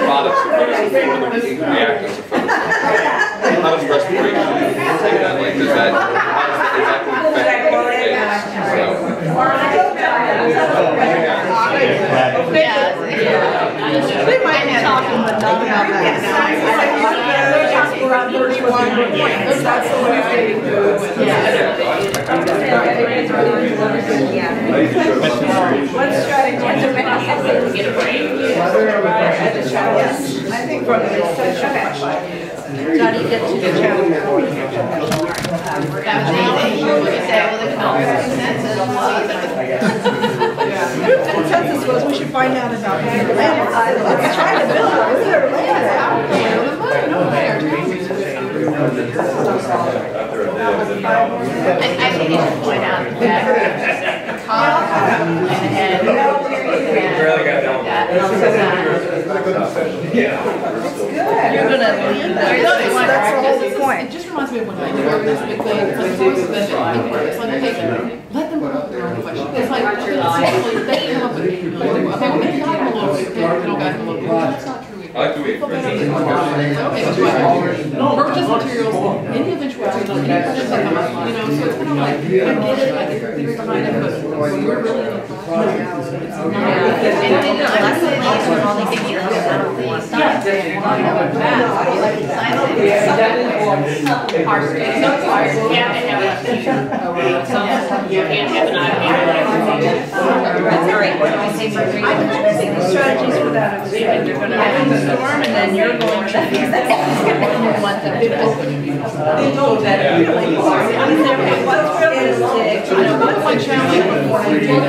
products or the reactants or photosynthesis? How does respiration take that? Like, does that affect the rate? We might be talking, but not about that. We're on 31 points, that's the way I do What strategy? Get a break. I think from the session. How do you get to the challenge? The consensus was we should find out about the land. Let's try to build it. Is there a land? I think you should point out that the cost and You're gonna lead that's the whole point. It just reminds me of when I learned this big thing, it's like source of it's like, okay, let them come up with their own question. It's like, seriously, they come up with it. Okay, well, maybe guide them a little bit, okay, we don't guide them a little bit. That's not true. I like the way Purchase materials, any eventuality, any questions that come up, you know, so it's kind of like, I get it, I get the theory behind it, but when we're really in the class, it's not. Our students are required to have a teacher. You can't have an idea. That's great. I think the strategies for that is you're going to have a storm and then you're going to want them to they know better. What's realistic? What's my challenge before we do it?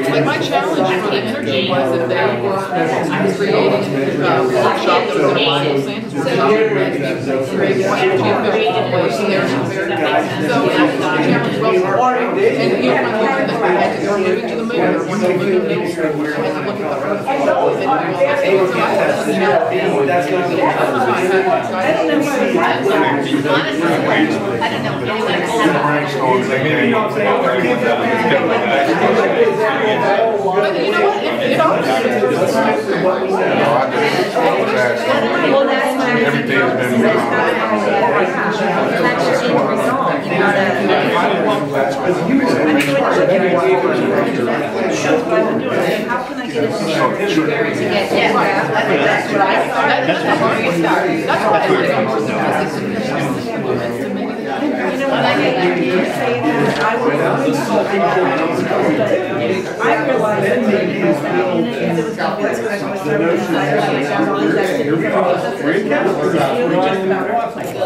Like my challenge for the energy was that they were creating a workshop that was going to buy those scientists workshop and create more energy efficient ways. So there was some very so the challenge was and you know when they had to go moving to the moon or when they moved to middle school and to look at the Earth and do all that. I don't know. But you know what, it all. Well, that's my. Everything's been. That's just the result, you know, How can I get it? to get. That's what I started. That's what we started. That's what I started. You know, when I get you say that, I was I realized that maybe it was that, and it was the worst that I was ever decided to make that one that didn't really just about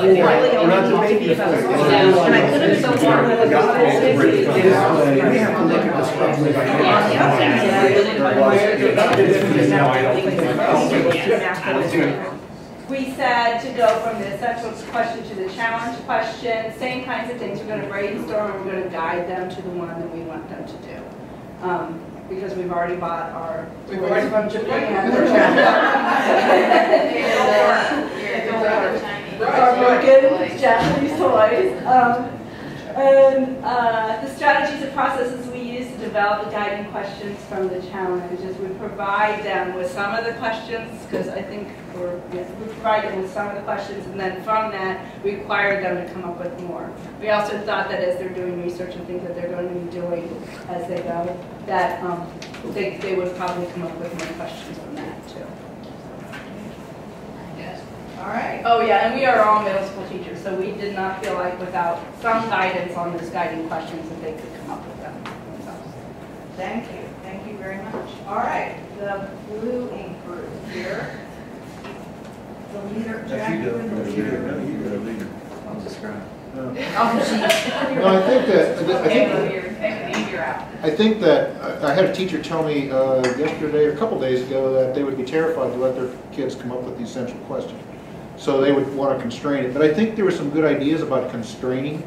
really only need to be about school. And I put it so far that I was we said to go from the essential question to the challenge question, same kinds of things. We're going to brainstorm and we're going to guide them to the one that we want them to do. Because we've already bought our toys from Japan. Our broken Japanese toys. And the strategies and processes we use to develop the guiding questions from the challenges. We provide them with some of the questions, because I think we provide them with some of the questions, and then from that, we require them to come up with more. We also thought that as they're doing research and things that they're going to be doing as they go, that they would probably come up with more questions from that too. All right. Oh yeah, and we are all middle school teachers, so we did not feel like without some guidance on those guiding questions that they could come up with them themselves. Thank you. Thank you very much. All right, the blue ink group here. The leader, Jack. You go, leader. I'll describe. No, I think that I had a teacher tell me yesterday or a couple days ago that they would be terrified to let their kids come up with the essential question. So they would want to constrain it. But I think there were some good ideas about constraining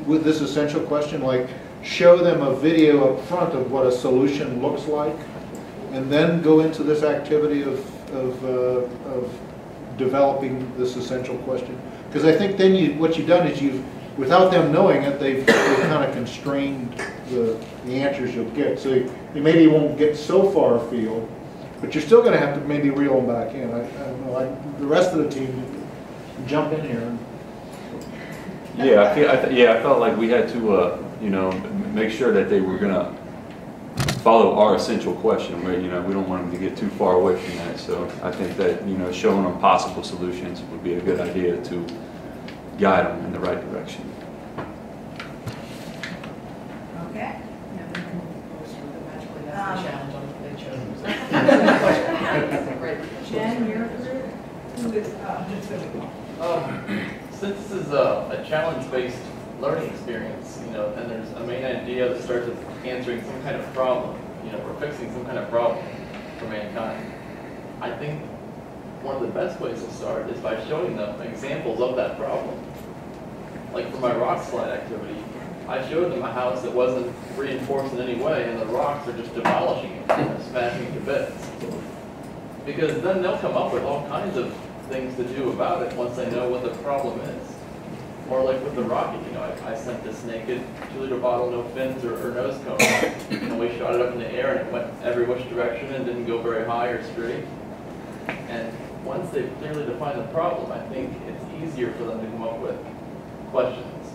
with this essential question, like show them a video up front of what a solution looks like, and then go into this activity of developing this essential question. Because I think then what you've done is without them knowing it, they've kind of constrained the answers you'll get. So you maybe won't get so far afield, but you're still going to have to maybe reel them back in. I don't know. The rest of the team jump in here. Yeah, I felt like we had to, make sure that they were going to follow our essential question. Where we don't want them to get too far away from that. So I think that showing them possible solutions would be a good idea to guide them in the right direction. Okay. Jen, your group? Who is, Since this is a challenge-based learning experience, and there's a main idea that starts with answering some kind of problem, or fixing some kind of problem for mankind. I think one of the best ways to start is by showing them examples of that problem. Like for my rock slide activity, I showed them a house that wasn't reinforced in any way, and the rocks are just demolishing it, smashing it to bits. Because then they'll come up with all kinds of things to do about it once they know what the problem is. Or like with the rocket, I sent this naked 2-liter bottle, no fins or nose cone, and we shot it up in the air and it went every which direction and didn't go very high or straight. And once they've clearly defined the problem, I think it's easier for them to come up with questions.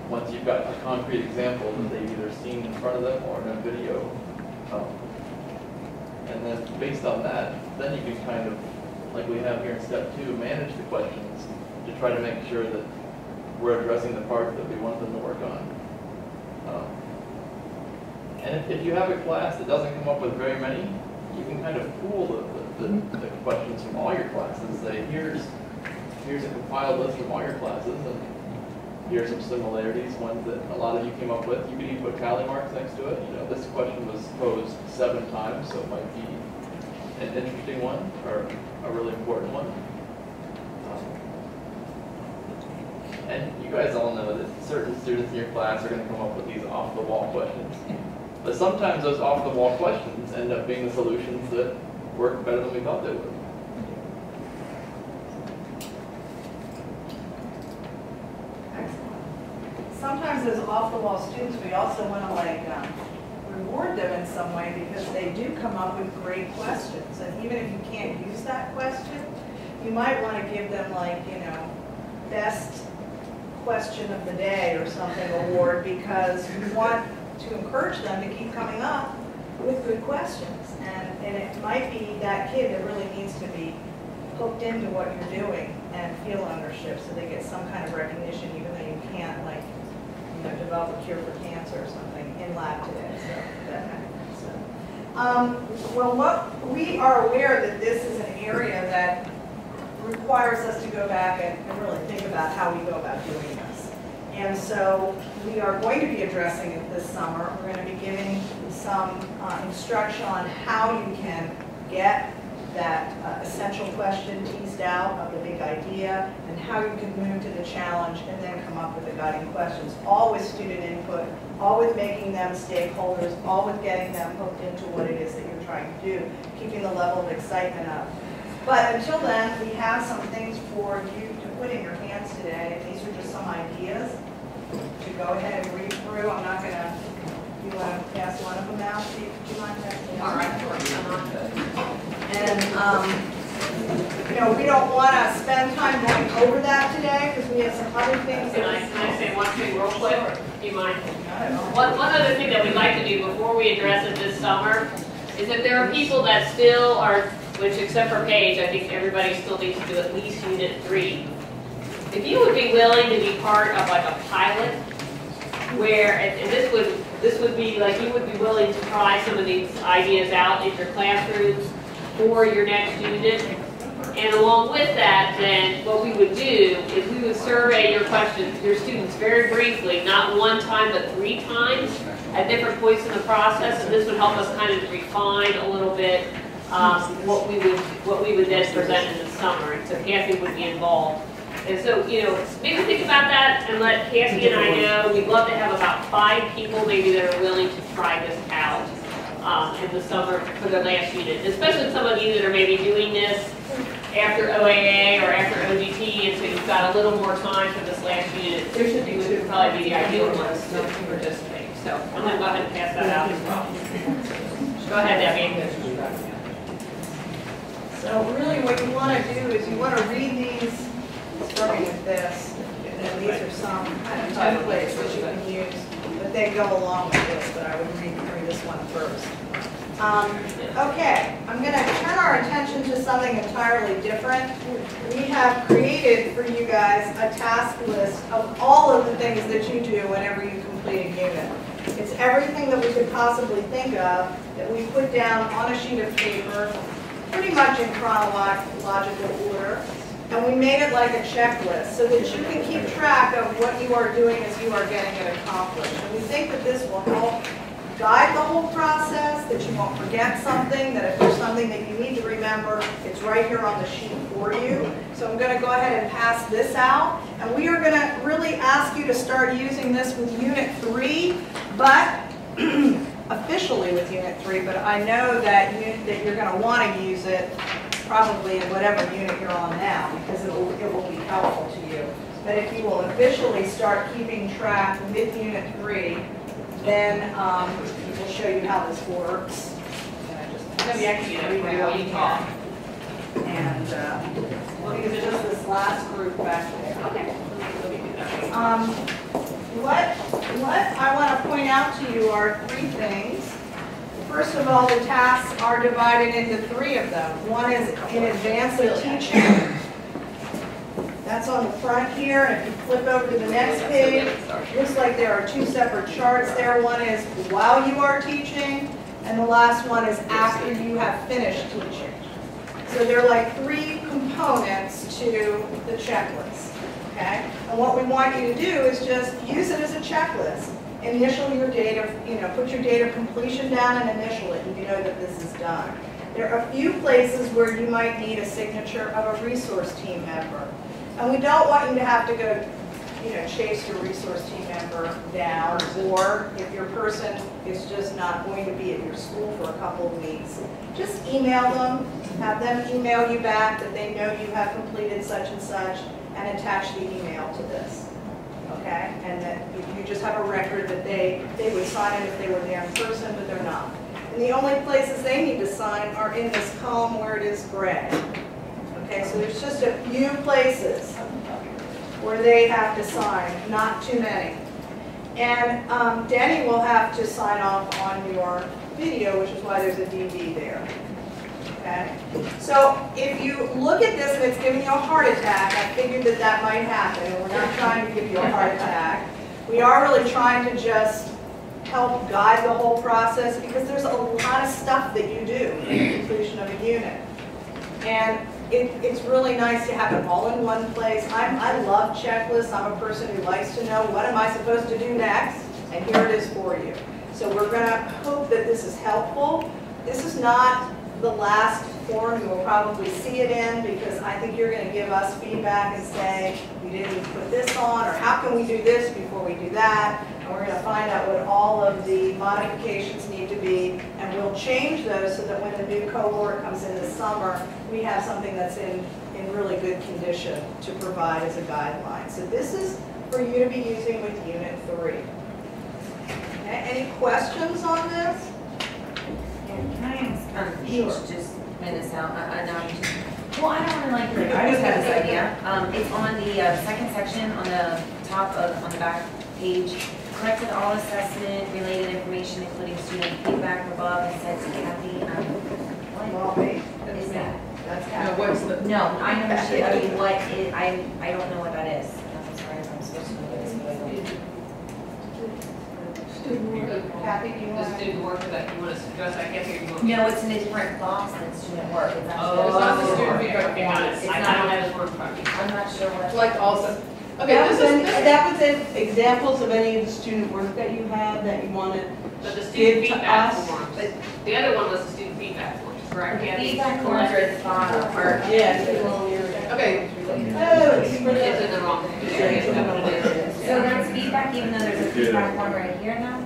Once you've got a concrete example that they've either seen in front of them or in a video. And then based on that, then you can kind of, like we have here in step 2, manage the questions to try to make sure that we're addressing the parts that we want them to work on. And if you have a class that doesn't come up with very many, you can kind of pool the questions from all your classes. Say, here's a compiled list from all your classes, and here's some similarities, ones that a lot of you came up with. You could even put tally marks next to it. This question was posed 7 times, so it might be an interesting one or a really important one. And you guys all know that certain students in your class are going to come up with these off-the-wall questions. But sometimes those off-the-wall questions end up being the solutions that work better than we thought they would. sometimes as off-the-wall students, we also want to reward them in some way because they do come up with great questions. And even if you can't use that question, you might want to give them like, you know, best question of the day or something award because you want to encourage them to keep coming up with good questions. And it might be that kid that really needs to be hooked into what you're doing and feel ownership so they get some kind of recognition even though you can't, like, you know, develop a cure for cancer or something in lab today. So that kind of thing. So, well, we are aware that this is an area that requires us to go back and really think about how we go about doing this. And so we are going to be addressing it this summer. We're going to be giving some instruction on how you can get that essential question teased out of the big idea and how you can move to the challenge and then come up with the guiding questions, all with student input, all with making them stakeholders, all with getting them hooked into what it is that you're trying to do, keeping the level of excitement up. But until then, we have some things for you to put in your hands today. And these are just some ideas to go ahead and read through. I'm not going to, you want to pass one of them out? Do you mind passing them out? All right, and, you know, we don't want to spend time going over that today because we have some other things. Can I say one thing real quick? Do you mind? One other thing that we'd like to do before we address it this summer is that there are people that still are, which except for Paige, I think everybody still needs to do at least Unit 3. If you would be willing to be part of like a pilot where, and this would be like you would be willing to try some of these ideas out in your classrooms for your next unit. And along with that, then what we would do is we would survey your questions, your students very briefly, not one time but 3 times at different points in the process, and this would help us kind of refine a little bit what we would then present in the summer. And so Kathy would be involved. And so, you know, maybe think about that and let Kathy and I know. We'd love to have about 5 people maybe that are willing to try this out in the summer for their last unit. Especially some of you that are maybe doing this after OAA or after OGT, and so you've got a little more time for this last unit. There should be, would probably be the ideal ones to participate. So I'm going to go ahead and pass that out as well. Go ahead, Debbie. So really what you want to do is you want to read these, starting with this, and then these are some kind of templates that you can use, but they go along with this, but I would read through this one first. Okay, I'm going to turn our attention to something entirely different. We have created for you guys a task list of all of the things that you do whenever you complete a unit. It's everything that we could possibly think of that we put down on a sheet of paper, pretty much in chronological order, and we made it like a checklist so that you can keep track of what you are doing as you are getting it accomplished. And we think that this will help guide the whole process, that you won't forget something, that if there's something that you need to remember, it's right here on the sheet for you. So I'm going to go ahead and pass this out, and we are going to really ask you to start using this with Unit 3, but officially with Unit 3, but I know that you're going to want to use it probably in whatever unit you're on now because it will be helpful to you. But if you will officially start keeping track with Unit 3, then we'll show you how this works. Maybe I can read it while you talk. And because it's just this last group back there. Okay. What I want to point out to you are 3 things. First of all, the tasks are divided into 3 of them. One is in advance of teaching. That's on the front here, and if you flip over to the next page, looks like there are 2 separate charts there. One is while you are teaching, and the last one is after you have finished teaching. So they're like 3 components to the checklist, okay? And what we want you to do is just use it as a checklist. Initial your date of, put your date of completion down and initial it, and you know that this is done. There are a few places where you might need a signature of a resource team member. And we don't want you to have to go, chase your resource team member down, or if your person is just not going to be at your school for a couple of weeks, just email them, have them email you back that they know you have completed such and such, and attach the email to this. okay? And that you just have a record that they would sign it if they were there in person, but they're not. And the only places they need to sign are in this column where it is gray. Okay, so there's just a few places where they have to sign, not too many. And Danny will have to sign off on your video, which is why there's a DD there. Okay? So if you look at this and it's giving you a heart attack, I figured that that might happen. We're not trying to give you a heart attack. We are really trying to just help guide the whole process because there's a lot of stuff that you do in the completion of a unit. And it's really nice to have it all in one place. I love checklists. I'm a person who likes to know what am I supposed to do next, and here it is for you. So we're going to hope that this is helpful. This is not the last form you will probably see it in because I think you're going to give us feedback and say, we didn't put this on, or how can we do this before we do that? And we're going to find out what all of the modifications need to be, and we'll change those so that when the new cohort comes in this summer, we have something that's in really good condition to provide as a guideline. So this is for you to be using with Unit 3. Okay, any questions on this? Can I Sure. just point this out? Well, I don't really like it. I just have this idea. It's on the second section on the top of, on the back page. Collected all assessment related information, including student feedback above, and said to Kathy, what is that? That's No, what's the? No, I understand. I mean, what is, I don't know what that is. I'm sorry if I'm supposed to know this, but I don't. Kathy, do you want The student work that you want us to address, I can't hear you. No, it's in a different box than student work. It's actually. Oh, It's not the student okay, feedback okay, got it. form. It's I not- don't have this word in front of me. I'm not sure what. Like also, okay, That was in examples of any of the student work that you have that you want to But the student give to feedback us. forms, the other one was the student feedback forms, correct? Kathy? Feedback forms are at the bottom, or. Yes. okay, Oh, It's in the wrong. So that's feedback, even though there's a feedback form right here now?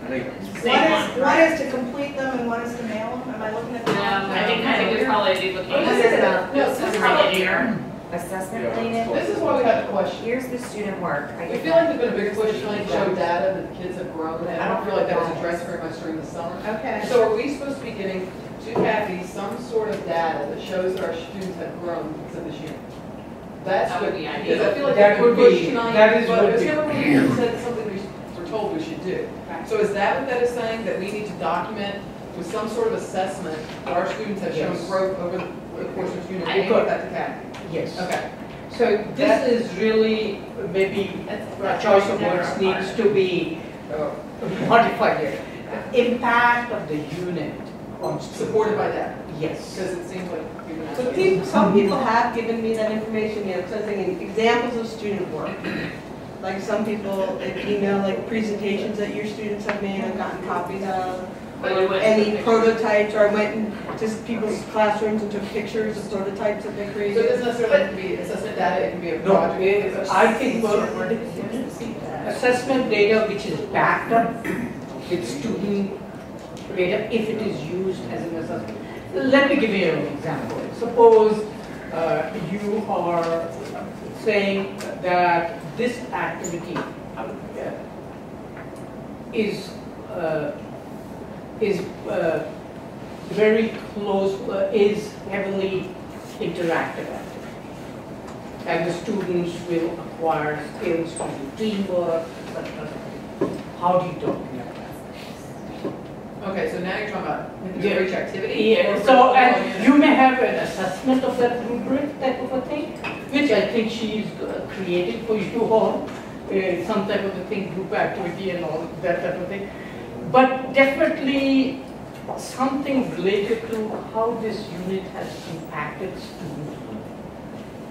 One is to complete them and one is to mail them? Am I looking at the wrong? I think there's probably a duplication. This is about- No, this this is is probably- right here, assessment related. this is why we had a question. Here's the student work. I I get feel that. like there's been a big push trying to show data that the kids have grown, and I don't feel like that was addressed very much during the summer. Okay. So are we supposed to be giving to Kathy some sort of data that shows that our students have grown since this year? That's That what, would be because ideal. I feel like That that would would push be- tonight, that is but would it's be. never really said something we're told we should do. So is that what that is saying, that we need to document with some sort of assessment that our students have shown Yes. growth over the course of student, I and think- give that to Kathy? Yes. Okay. So this is really, maybe a choice of words needs to be modified here. Impact of the unit on Supported by that, Yes. because it seems like we've been So asking. some people have given me that information, you know, something in examples of student work. Like some people email like presentations that your students have made, I've gotten copies of. But you went- Any prototypes, or I went in just people's classrooms and took pictures of prototypes that they So it created. doesn't necessarily have to be assessment data, it can be a No, project. I think assessment data which is backed up with student data, if it is used as an assessment. Let me give you an example. Suppose you are saying that this activity is very close, is heavily interactive activity. And the students will acquire skills to do teamwork, etc. How do you document that? Okay, so now you're talking about making Yeah. it rich activity? Yeah, or so, for- and you may have an assessment of that rubric type of a thing, which I think she's created for you all, some type of a thing, group activity and all that type of thing. But definitely something related to how this unit has impacted students.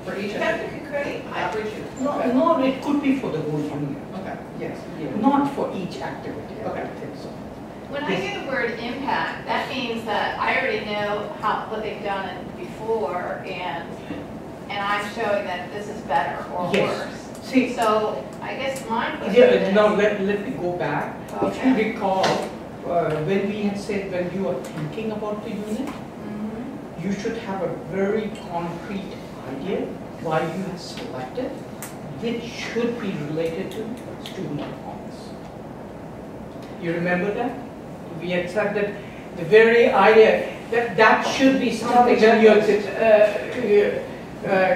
For each That'd activity? be great. I appreciate it. No, Okay. no, it could be for the whole unit, Okay, yes. not for each activity, I Okay. don't think so. When I hear the word impact, that means that I already know what they've done before, and I'm showing that this is better or Yes. worse. See, So I guess my question yeah, is. now let me go back. If you Okay. recall, when we had said when you are thinking about the unit, you should have a very concrete idea why you have selected which should be related to student performance. You remember that? We had said that the very idea that that should be something that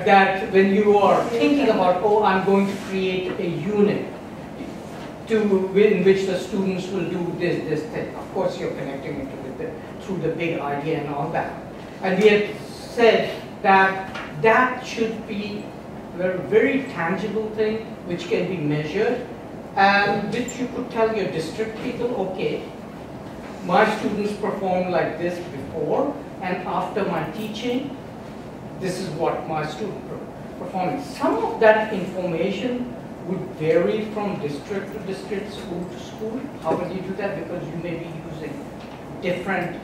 that when you are thinking about, oh, I'm going to create a unit in which the students will do this thing. Of course, you're connecting it through the big idea and all that. And we had said that that should be a very tangible thing which can be measured, and which you could tell your district people, okay, my students performed like this before, and after my teaching, this is what my student performance. Some of that information would vary from district to district, school to school. How will you do that? Because you may be using different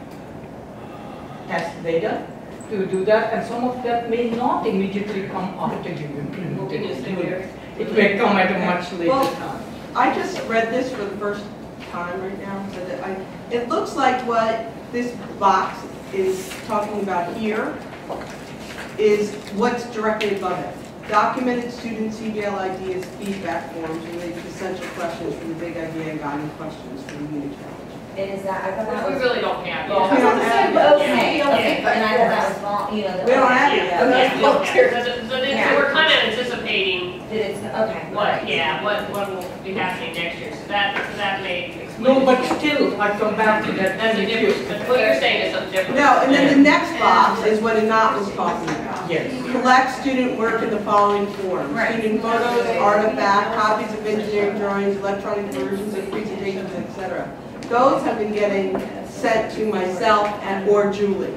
test data to do that, and some of that may not immediately come after you implement it. It may come at a much later time. I just read this for the first time right now, so that it looks like what this box is talking about here is what's directly above it. Documented student CBL ideas, feedback forms related to essential questions for the big idea and guiding questions for the unit challenge. And is that, I thought that We was. really don't have Well, it. We don't have it. Okay, okay, and I thought that was small, you know. We don't have it yet. Okay. So we're kind of anticipating That it's, okay. what will be happening next year. So that may explain. No, but still, I come back to that. That's a different, what you're saying is something different. No, and then the next box is what Anat was talking about. Yes. Collect student work in the following forms. Right. Student photos, artifact, copies of engineering drawings, electronic versions of presentations, etc. Those have been getting sent to myself or Julie.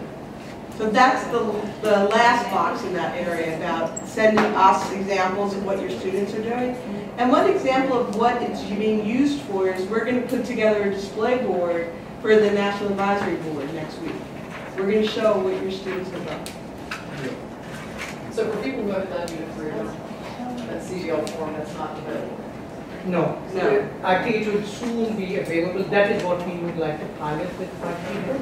So that's the last box in that area about sending us examples of what your students are doing. And one example of what it's being used for is we're going to put together a display board for the National Advisory Board next week. We're going to show what your students have done. So for people who haven't done Unit 3, that CBL form that's not available. No. No. I think it will soon be available. That is what we would like to pilot with 5 people.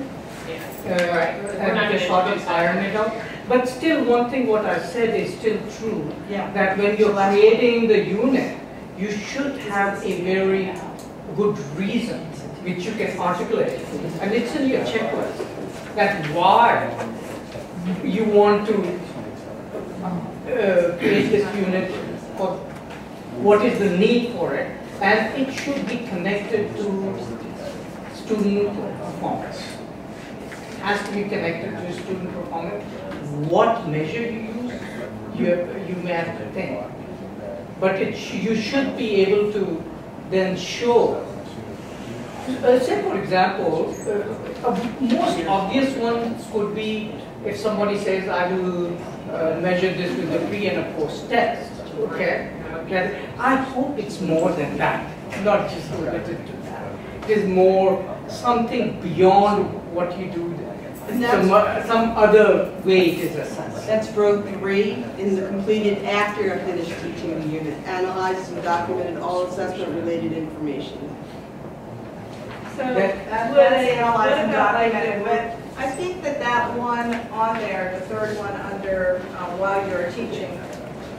And just sort of iron it out. But still, one thing what I said is still true. Yeah. That when you're creating the unit, you should have a very good reason which you can articulate. And it's in your checklist. That why you want to create this unit, or what is the need for it, and it should be connected to student performance. It has to be connected to student performance. What measure you use, you may have to think. But you should be able to then show. Say for example, a most obvious one could be if somebody says, I will measure this with a pre and a post test, okay? I hope it's more than that, not just limited to that. It is more something beyond what you do, some other way it is assessed. That's row 3 in the completed after you're finished teaching the unit. Analyzed and documented all assessment related information. So that's analyzed and documented. I think that one on there, the third one under while you're teaching,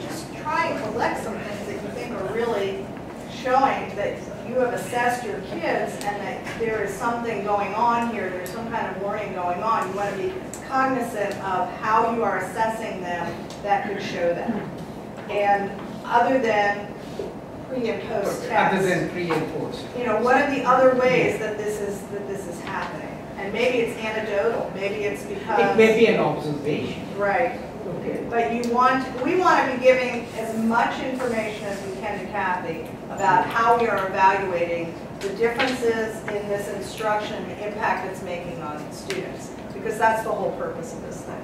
just try and collect some things that you think are really showing that you have assessed your kids and that there is something going on here, there's some kind of learning going on. You want to be cognizant of how you are assessing them that could show that. And other than pre and post tests. Other than pre and post. You know, what are the other ways that this is happening? And maybe it's anecdotal, maybe it's because It may be an observation. right. Okay. But we want to be giving as much information as we can to Kathy about how we are evaluating the differences in this instruction, the impact it's making on students, because that's the whole purpose of this thing.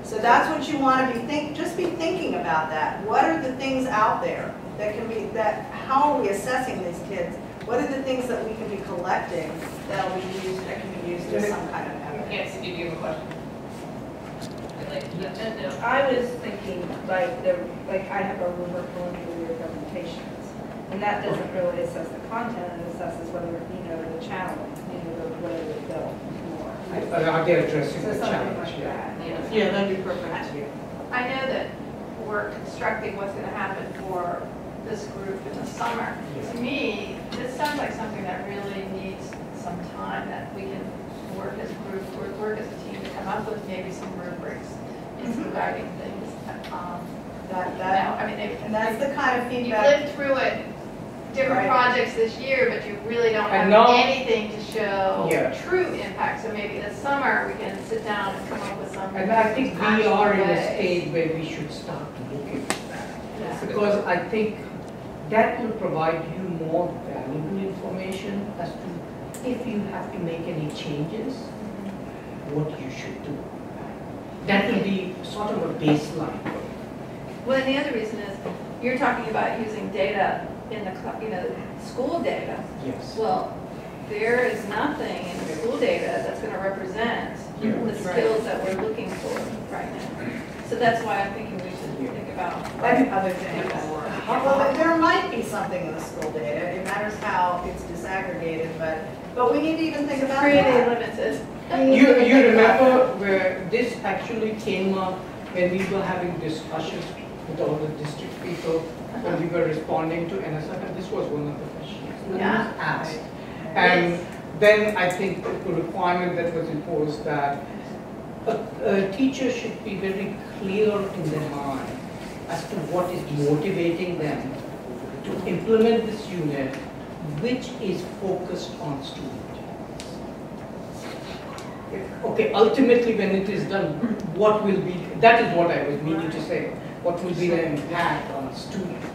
So that's what you want to be just be thinking about that. What are the things out there that can be, how are we assessing these kids? What are the things that we can be collecting that can be used as some kind of evidence? Yes, did you have a question? I was thinking like I have a rubric going through your presentations, and that doesn't really assess the content, it assesses whether, the challenge, whether they go more. Are they addressing So the something challenge? like that. Yeah, that'd be perfect. I know that we're constructing what's going to happen for this group in the summer. To me, this sounds like something that really needs some time, that we can work as a group, work as a team to come up with maybe some rubrics and some guiding things. And that's the kind of You've feedback. lived through it, different Right. projects this year, but you really don't have And now- anything to show Yeah. true impact. So maybe this summer we can sit down and come up with some. And I think we actionable are in a ways. stage where we should start looking at that. Yeah. Because I think that will provide you more valuable information as to if you have to make any changes, what you should do. That will be sort of a baseline. Well, and the other reason is, you're talking about using data in the, school data. Yes. Well, there is nothing in the school data that's going to represent the skills that we're looking for right now. So that's why I'm thinking we should think about Other things. Well, there might be something in the school data. It matters how it's disaggregated, but we need to even think about pretty that. limited. You remember where this actually came up when we were having discussions with all the district people, when we were responding to NSF, and this was one of the questions that was asked. And then I think the requirement that was imposed that a teacher should be very clear in their mind as to what is motivating them to implement this unit, which is focused on students. Okay, ultimately when it is done, what will be, that is what I was meaning to say, what will be the impact on students.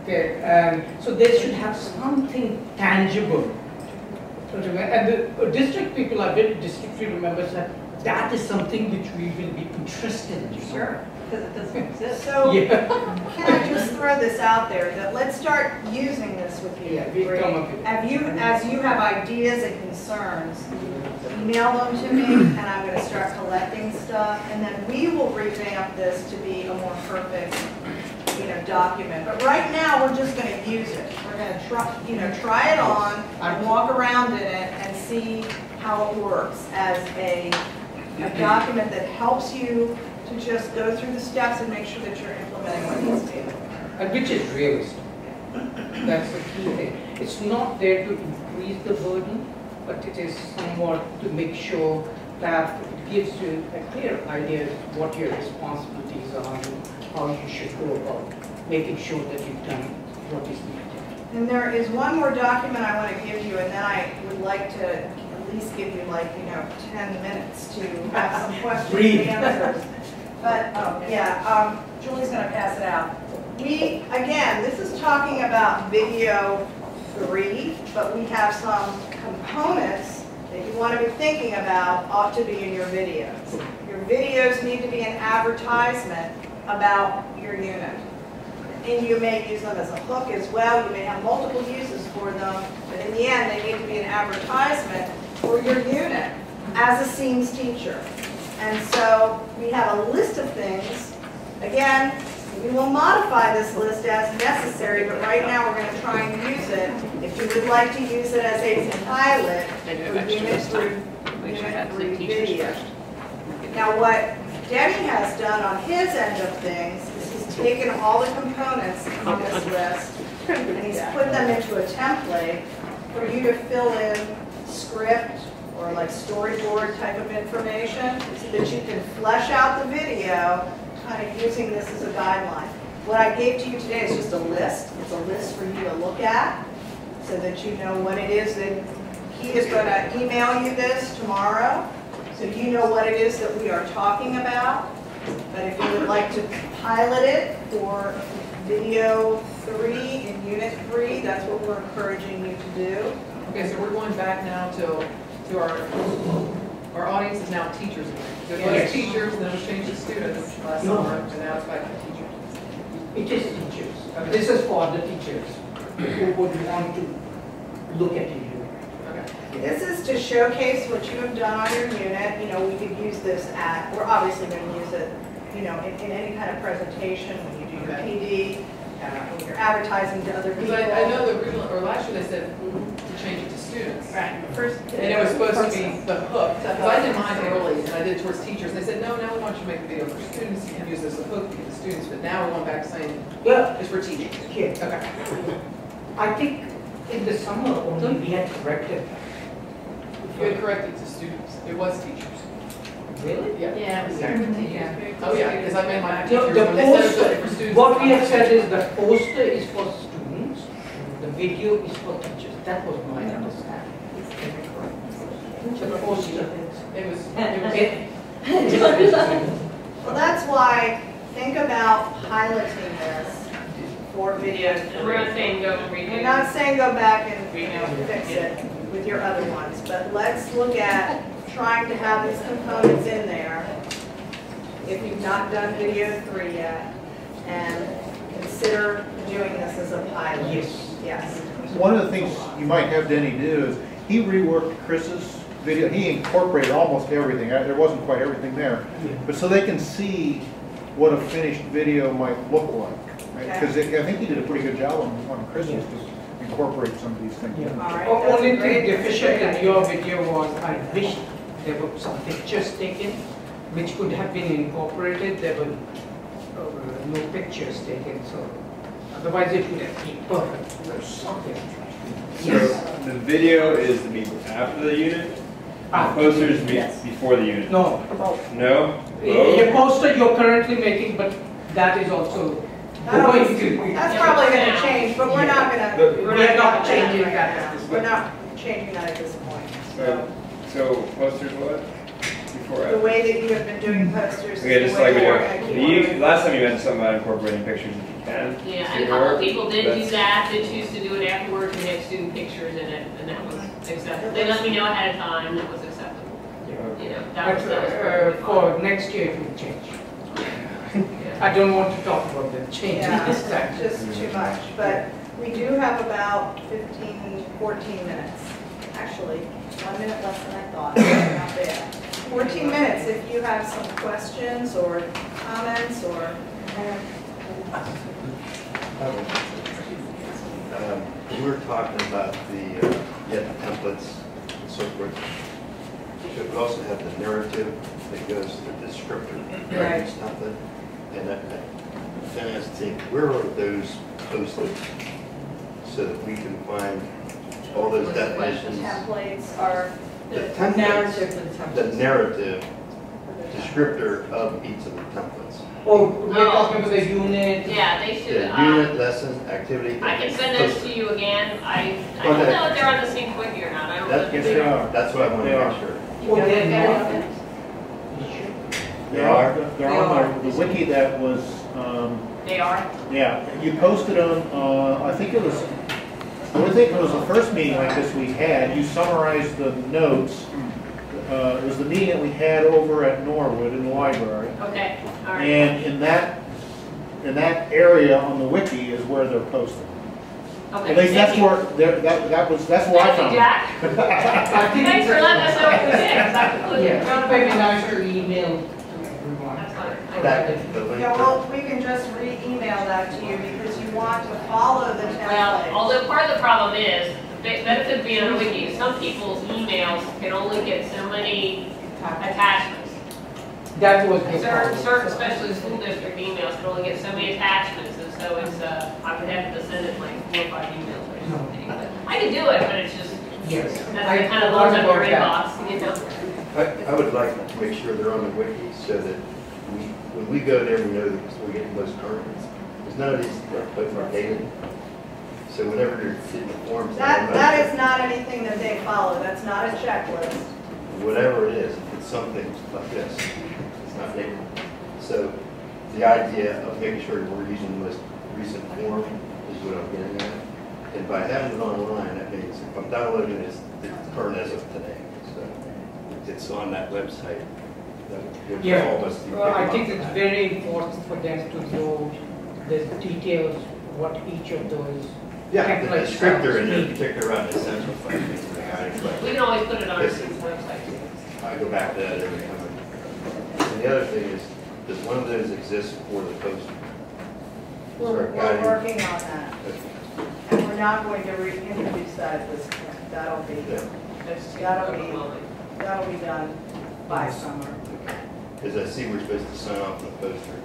Okay, so they should have something tangible. And the district people, I bet district remembers that is something which we will be interested in. Sure. Because it doesn't exist. So, Yeah. can I just throw this out there, that let's start using this with you. Yeah, we come up with it. As you have ideas and concerns, email them to me, and I'm gonna start collecting stuff, and then we will revamp this to be a more perfect, document. But right now, we're just gonna use it. We're gonna try it on, and walk around in it, and see how it works as a document that helps you to just go through the steps and make sure that you're implementing what needs to be implemented. And which is realistic. That's the key thing. It's not there to increase the burden, but it is somewhat to make sure that it gives you a clear idea of what your responsibilities are and how you should go about making sure that you've done what is needed. And there is one more document I want to give you, and then I would like to at least give you 10 minutes to have some questions and answers. But, Julie's going to pass it out. Again, this is talking about video 3, but we have some components that you want to be thinking about ought to be in your videos. Your videos need to be an advertisement about your unit. And you may use them as a hook as well. You may have multiple uses for them, but in the end, they need to be an advertisement for your unit as a CEEMS teacher. And so we have a list of things. Again, we will modify this list as necessary, but right now we're going to try and use it. If you would like to use it as a pilot for Unit 3 video. Now what Denny has done on his end of things is he's taken all the components on this list and he's put them into a template for you to fill in script or like storyboard type of information so that you can flesh out the video kind of using this as a guideline. What I gave to you today is just a list. It's a list for you to look at so that you know what it is that he is going to email you this tomorrow. So you know what it is that we are talking about. But if you would like to pilot it for video 3 in Unit 3, that's what we're encouraging you to do. Okay, so we're going back now to our audience is now teachers again. So it was Yes. teachers, and then we changed to students last summer, and now it's back to teachers. It is teachers. This is for the teachers who would want to look at it. This is to showcase what you have done on your unit. We could use this we're obviously going to use it, in any kind of presentation when you do your PD, when you're advertising to other people. Because I know the original, or last year they said change it to students. Right, first. And it was supposed to be the hook, because I did mine early, and I did it towards teachers, they said, no, now we want you to make a video for students, you can use this as a hook for the students, but now we're going back to saying, it's for teachers. Here. Okay. I think in the summer only we had corrected that. You had corrected to students, it was teachers. Really? Yeah. Yeah, it was Yeah. Oh, yeah, because I made my The teachers, when they said it was for poster, students. what we have said is the poster is for students, the video is for teachers. That was my understanding. The poster. It was. Well, that's why, think about piloting this for video. We're not saying go redo. We're not saying go back and, fix it with your other ones, but let's look at trying to have these components in there, if you've not done video 3 yet, and consider doing this as a pilot. Yes. Yes. One of the things you might have Denny do is, he reworked Chris's video, he incorporated almost everything, there wasn't quite everything there, but so they can see what a finished video might look like. Because I think he did a pretty good job on Chris's to incorporate some of these things. Yeah. All right, Only that's a thing great- deficient in your video was, I wish there were some pictures taken, which could have been incorporated. There were no pictures taken, so otherwise it would have been perfect. There's something. So the video is to be after the unit, the poster is to be before the unit. No. No? Your poster you're currently making, but that is also going to. That's probably gonna change, but we're not gonna. We're not changing that. We're not changing that at this point. So posters what? Before The way that you have been doing posters. Okay, is just the way like we we're do. gonna keep on. Last time you mentioned something about incorporating pictures if you can. Yeah, See and a where- couple of people did do that's- that, did choose to do it afterwards and have student pictures in it, and that was acceptable. They let me know ahead of time, that was acceptable. You know, that was perfectly fine. For next year it will change. I don't want to talk about the change Yeah, this time. just too much, but we do have about 15, 14 minutes. Actually, 1 minute less than I thought, not bad. 14 minutes if you have some questions or comments or. We were talking about the templates and so forth. Should we also have the narrative that goes to the descriptor? Right. Something. And then I think, where are those posted so that we can find all those definitions? Templates are The the templates, narrative for the templates. the narrative descriptor of each of the templates. Oh, we're talking about the unit. Yeah, they should, The unit, lesson, activity. I can send those to you again. I don't Okay. know if they're on the same quickie or not. I don't know if they are. That's what I want to make sure. Oh, they're not. They're on the wiki that was, They are? yeah, you posted them, I think it was, I think it was the first meeting like this we had, you summarized the notes. It was the meeting that we had over at Norwood in the library. Okay, all right. And in that area on the wiki is where they're posted. Okay, At least that's thank you. where, that's where I Thank found you, it. Jack. Thanks for letting us know what we did, 'cause I couldn't- Yeah, it would be nice to email to everyone. That's fine. That, the link. Yeah, well, we can just re-email that to you because you want to follow the Well, template. although part of the problem is, the benefit of being on a wiki is some people's emails can only get so many attachments. That was the Certain, problem. especially school district emails can only get so many attachments, and so it's, I would have to send it like 4 or 5 emails or something. But I could do it, but it's just, Yes. that's kind of loads up your inbox, you know? I would like to make sure they're on the wiki so that when we go there, we know that we get the most current. Because none of these are dated. So whenever you're getting the forms. That is not anything that they follow. That's not a checklist. Whatever it is, if it's something like this, it's not dated. So the idea of making sure we're using the most recent form is what I'm getting at. And by having it online, that means if I'm downloading it, it's current as of today. So it's on that website. That gives Yeah, all of us the I think it's very important for them to know the details, what each of those. Yeah, the templates descriptor in mean. particular around the essential functions of the guiding We question. can always put it on our This- student's website. I go back to that every time. And the other thing is, does one of those exist for the poster? We're working on that. And we're not going to reintroduce that at this point. That'll be done by summer. Because I see we're supposed to sign off on the poster.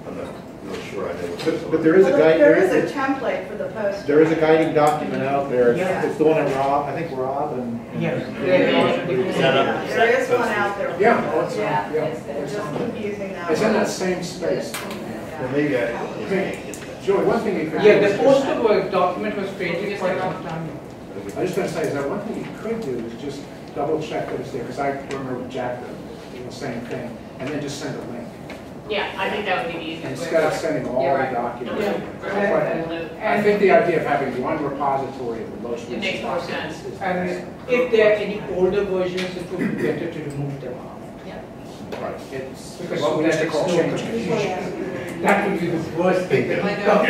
I'm not real sure I know what. But there is a Well, guide. there is a template for the poster. There is a guiding document out there. Yeah. It's the one that Rob, I think Rob and. There is one out there. Yeah, oh, it's, Yeah, yeah. they're just using that. It's in one. that same space. Well, maybe I. Joey, one thing you could. Yeah, the poster work document was created quite some time ago. I was just gonna say, is that one thing you could do is just double check that it's there, because I remember with Jack, the same thing, and then just send a link. Yeah, I think that would be the easiest way. Instead of sending all You're the right. documents. Yeah. I think the idea of having one repository of the most It recent makes more documents sense. is. And if there are any older versions, it would be better to remove them out. Right, it's, Because what we used to that call is no change confusion. confusion. That would be the worst thing that could come.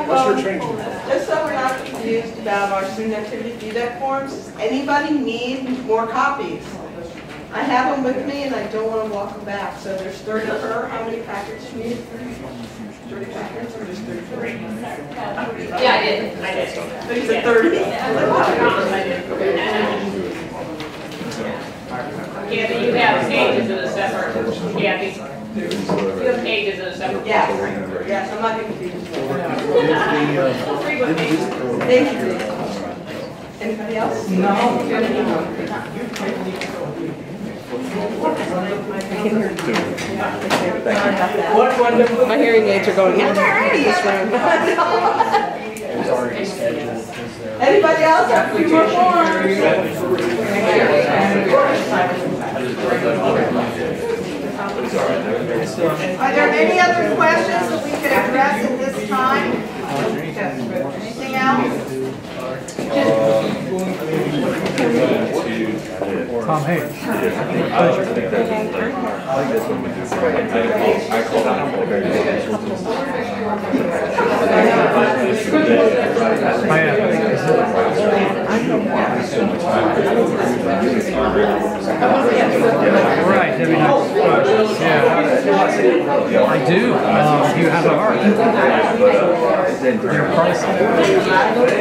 What's your training? Just so we're not confused about our student activity feedback forms, does anybody need more copies? I have them with me and I don't want to walk them back, so there's 30 per, how many packets do you need? 30 packets or just 33? Yeah, I did. So you said 30? Kathy, you have pages in a separate, Kathy. You have pages in a separate. Yes, yes, I'm not confused. Three book pages. Thank you. Anybody else? What wonderful. My hearing aids are going in this room. Anybody else have a few more Are there any other questions that we could address at this time? Anything else? Tom Hayes. Right, Debbie. Yeah, I do. You have a heart. You're a person.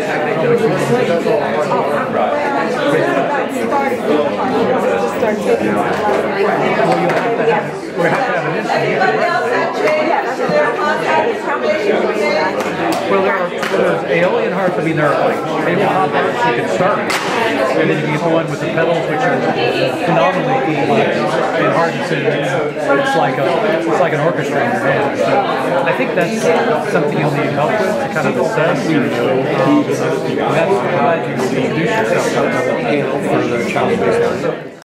Anybody else have changed to their contact information today? Well, there's alien hearts. I mean, there are like tabletop hearts you can start with. And then you can get one with the pedals, which are phenomenally complex and hard to tune. It's like an orchestra in your hand. So I think that's something you'll need help with to kind of assess. That's why you introduce yourself for the child-based learning.